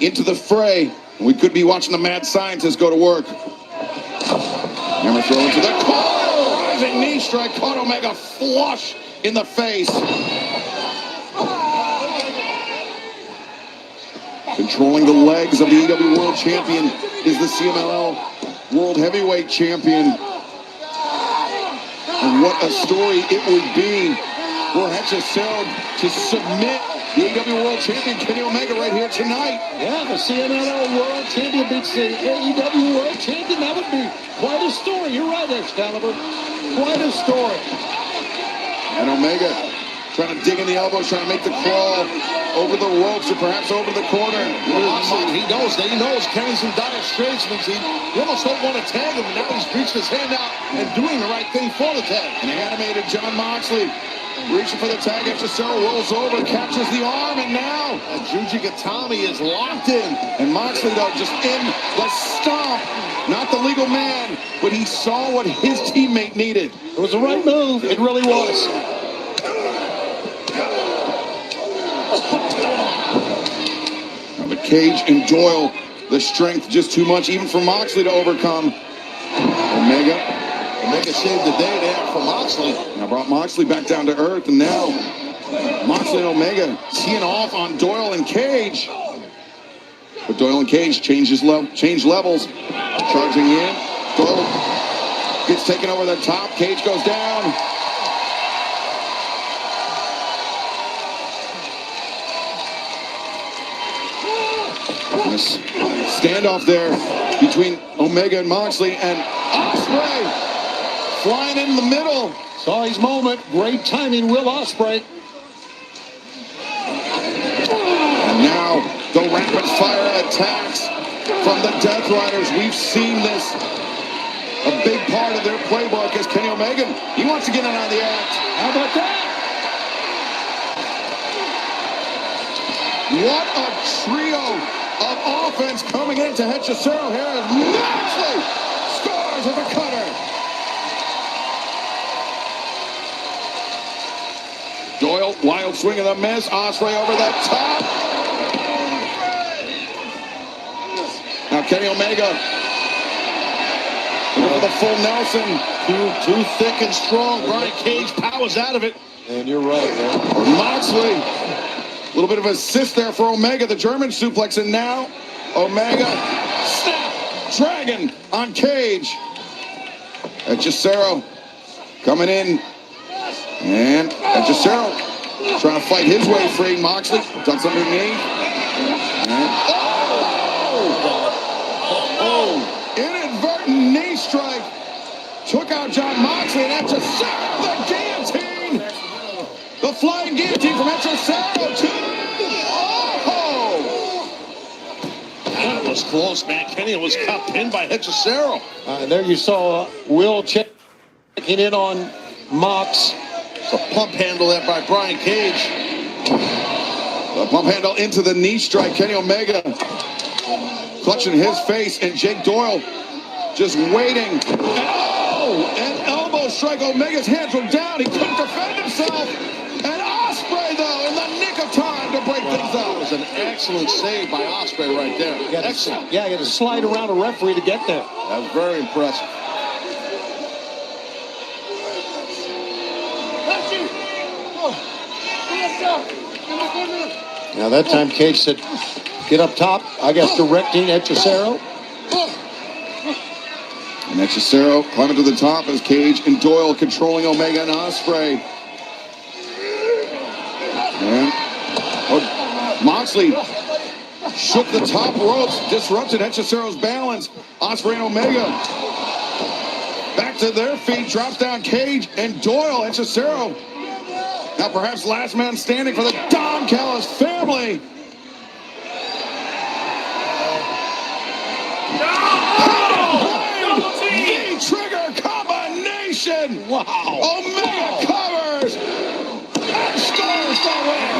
into the fray. We could be watching the mad scientist go to work. Hammer throw into the corner. Rising knee strike caught Omega flush in the face. Controlling the legs of the AEW World Champion is the CMLL World Heavyweight Champion. And what a story it would be for Hechicero to submit the AEW World Champion Kenny Omega right here tonight. Yeah, the CMLL World Champion beats the AEW World Champion. That would be quite a story. You're right, Excalibur. Quite a story. And Omega trying to dig in the elbows, trying to make the crawl over the ropes or perhaps over the corner. He knows Kenny's in dire straits. He almost don't want to tag him, and now he's reached his hand out and doing the right thing for the tag. And the animated John Moxley reaching for the tag. Hechicero rolls over, captures the arm, and now Juji Gatami is locked in. And Moxley, though, just in the stomp. Not the legal man, but he saw what his teammate needed. It was the right move. It really was. But Cage and Doyle, the strength just too much, even for Moxley to overcome. Omega saved the day there for Moxley. Now brought Moxley back down to earth, and now Moxley and Omega teeing off on Doyle and Cage. But Doyle and Cage change levels. Charging in. Doyle gets taken over the top. Cage goes down. This standoff there between Omega and Moxley, and Ospreay flying in the middle. Saw his moment. Great timing, Will Ospreay. And now the rapid fire attacks from the Death Riders. We've seen this, a big part of their playbook as Kenny Omega, he wants to get in on the act. How about that? What a trio of offense coming into Hechicero here as Moxley scores with a cutter. Doyle, wild swing of the miss. Ospreay over the top. Now Kenny Omega looking for the full Nelson. Too thick and strong. Brian Cage powers out of it. And you're right, man. Moxley, a little bit of assist there for Omega, the German suplex, and now Omega, snap, dragon on Cage. Hechicero coming in, and Hechicero trying to fight his way free. Moxley ducks underneath. And, inadvertent knee strike took out John Moxley, and Hechicero, the guillotine. The flying guillotine from Hechicero to That was close, man. Kenny was caught pinned by Hechicero. And there you saw Will checking in on Mox. It's a pump handle there by Brian Cage. the pump handle into the knee strike. Kenny Omega clutching his face, and Jake Doyle just waiting. An elbow strike. Omega's hands were down. He couldn't defend himself. And Ospreay, though, in the nick of time to break things up. It was an excellent save by Ospreay right there. Excellent. Yeah, he had to slide around a referee to get there. That was very impressive. Now that time Cage said, get up top. I guess directing Hechicero. And Hechicero climbing to the top as Cage and Doyle controlling Omega and Ospreay. And Moxley shook the top ropes, disrupted Hechicero's balance. Ospreay and Omega back to their feet, drops down Cage and Doyle. Hechicero now perhaps last man standing for the Don Callis family. The trigger combination. Wow. Omega covers and stars the win.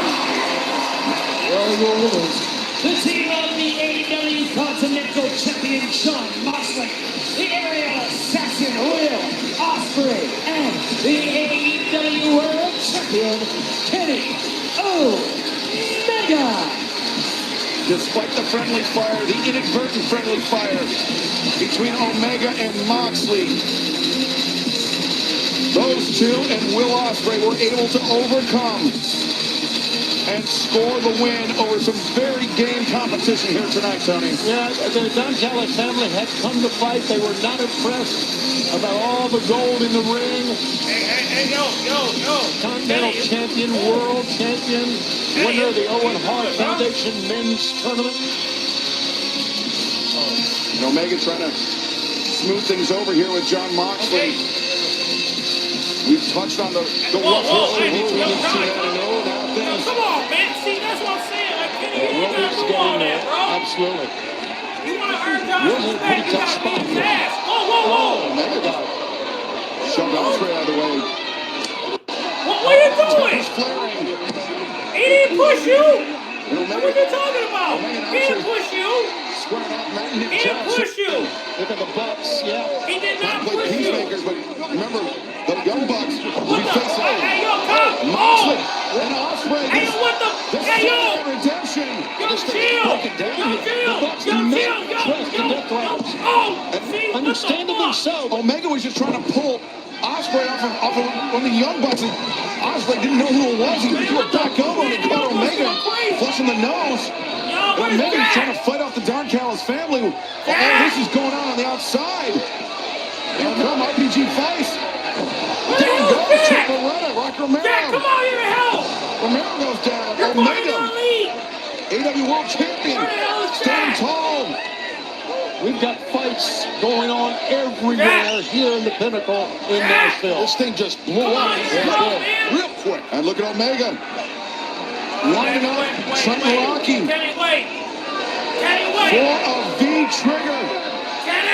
The team of the AEW Continental Champion, Jon Moxley, the Aerial Assassin, Representing Will Ospreay and the AEW World Champion, Kenny Omega. Despite the friendly fire, the inadvertent friendly fire between Omega and Moxley, those two and Will Ospreay were able to overcome and score the win over some very game competition here tonight, Tony. Yeah, the Don Callis family had come to fight. They were not impressed about all the gold in the ring. Hey, yo. Continental champion, world champion, winner of the Owen Hart Foundation men's tournament. And Omega trying to smooth things over here with John Moxley. We've touched on the rough history between the two men and all that things. Come on, man. See, that's what I'm saying. Like, Kenny, you ain't gotta do all that, bro. Absolutely. You want to earn John's respect, you gotta beat his ass. Whoa. Omega got shoved Ospreay out of the way. What are you doing? He didn't push you. What are you talking about? He didn't push you. He didn't push you. Look at the Bucks, yeah. He did not Play push you. peacemakers, but remember, the Young Bucks will be facing Hey, yo, come. Moxley and Ospreay. Hey, yo, what the? This Hey, yo. redemption. Yo, chill. Understandably so. Omega was just trying to pull Ospreay off of one of the Young Bucks. And Ospreay didn't know who it was. He threw a back elbow and he caught Omega flush in the nose. And Omega was trying to fight off the Don Callis family. All this is going on the outside. Here come RPG Vice. Down goes Chamberlain, Rock Romero. Come on here to help. Romero goes down. You're Omega, AW World Champion, standing tall. We've got fights going on everywhere here in the Pinnacle in Nashville. This thing just blew up real quick. And look at Omega. Lining up, Trent Rocky. Kenny, wait. For a V trigger.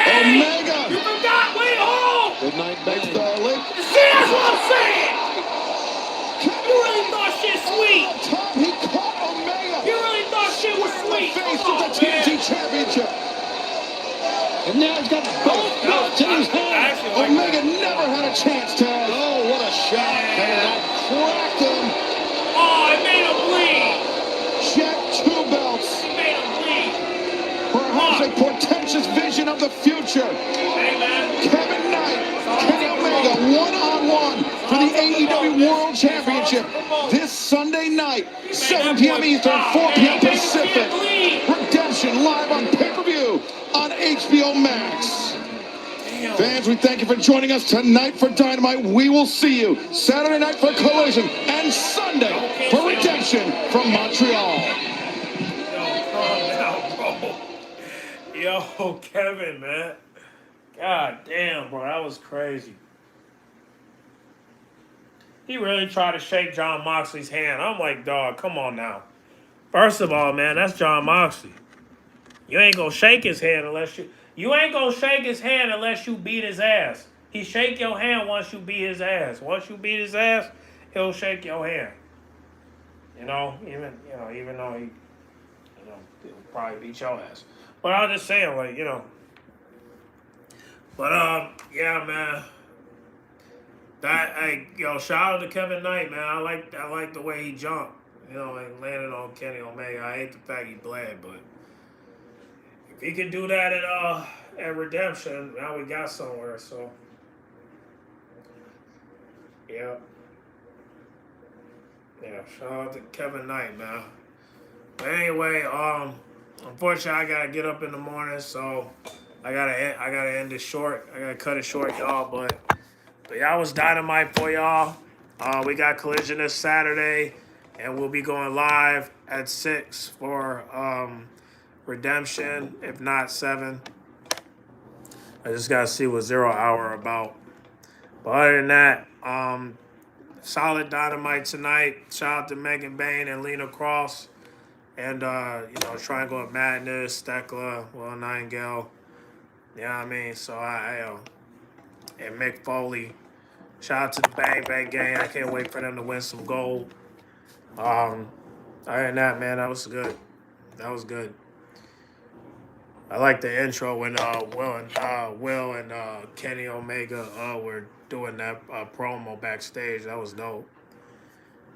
Omega. You forgot, wait, hold. Good night, Makes the link. See, that's what I'm saying. You really thought shit sweet. Tom, he caught Omega. You really thought shit was sweet. Face of the TNT Championship. And now he's got both belts in his hand. Omega never had a chance, Taz. Oh, what a shot. Cracked him. Oh, it made him bleed. Check 2 belts. It made him bleed. Perhaps a portentous vision of the future. Hey, man. Kevin Knight, Kenny Omega, one-on-one for the AEW World Championship this Sunday night, 7 p.m. Eastern, 4 p.m. Pacific. Redemption live on pay-per-view on HBO Max. Fans, we thank you for joining us tonight for Dynamite. We will see you Saturday night for Collision and Sunday for Redemption from Montreal. Yo, calm down, bro. Yo, Kevin, man. God damn, bro, that was crazy. He really tried to shake John Moxley's hand. I'm like, dog, come on now. First of all, man, that's John Moxley. You ain't gonna shake his hand unless you ain't gonna shake his hand unless you beat his ass. He shake your hand once you beat his ass. Once you beat his ass, he'll shake your hand. Even though he'll probably beat your ass. But I was just saying, like, But yeah, man. Shout out to Kevin Knight, man. I like the way he jumped, and landed on Kenny Omega. I hate the fact he bled, but if he could do that at Redemption, now we got somewhere. So yeah. Shout out to Kevin Knight, man. But anyway, unfortunately, I gotta get up in the morning, so I gotta end it short. I gotta cut it short, y'all. But y'all was Dynamite for y'all. We got Collision this Saturday, and we'll be going live at 6 for Redemption, if not 7. I just gotta see what 0 Hour about. But other than that, solid Dynamite tonight. Shout out to Megan Bain and Lena Cross. And, Triangle of Madness, Thekla, Will Nightingale. You know what I mean? So, and Mick Foley. Shout out to the Bang Bang Gang. I can't wait for them to win some gold. Other than that, man, that was good. That was good. I like the intro when Will and Kenny Omega were doing that promo backstage. That was dope.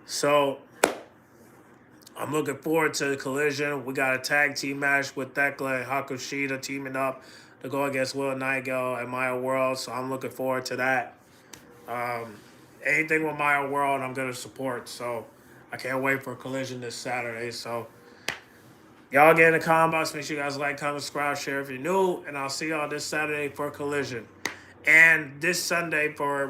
So I'm looking forward to the Collision. We got a tag team match with Thekla and Hakushita teaming up to go against Will Nightingale and Maya World. So I'm looking forward to that. Anything with Maya World, I'm gonna support. So I can't wait for Collision this Saturday. So y'all get in the comment box. Make sure you guys like, comment, subscribe, share if you're new. And I'll see y'all this Saturday for Collision. And this Sunday for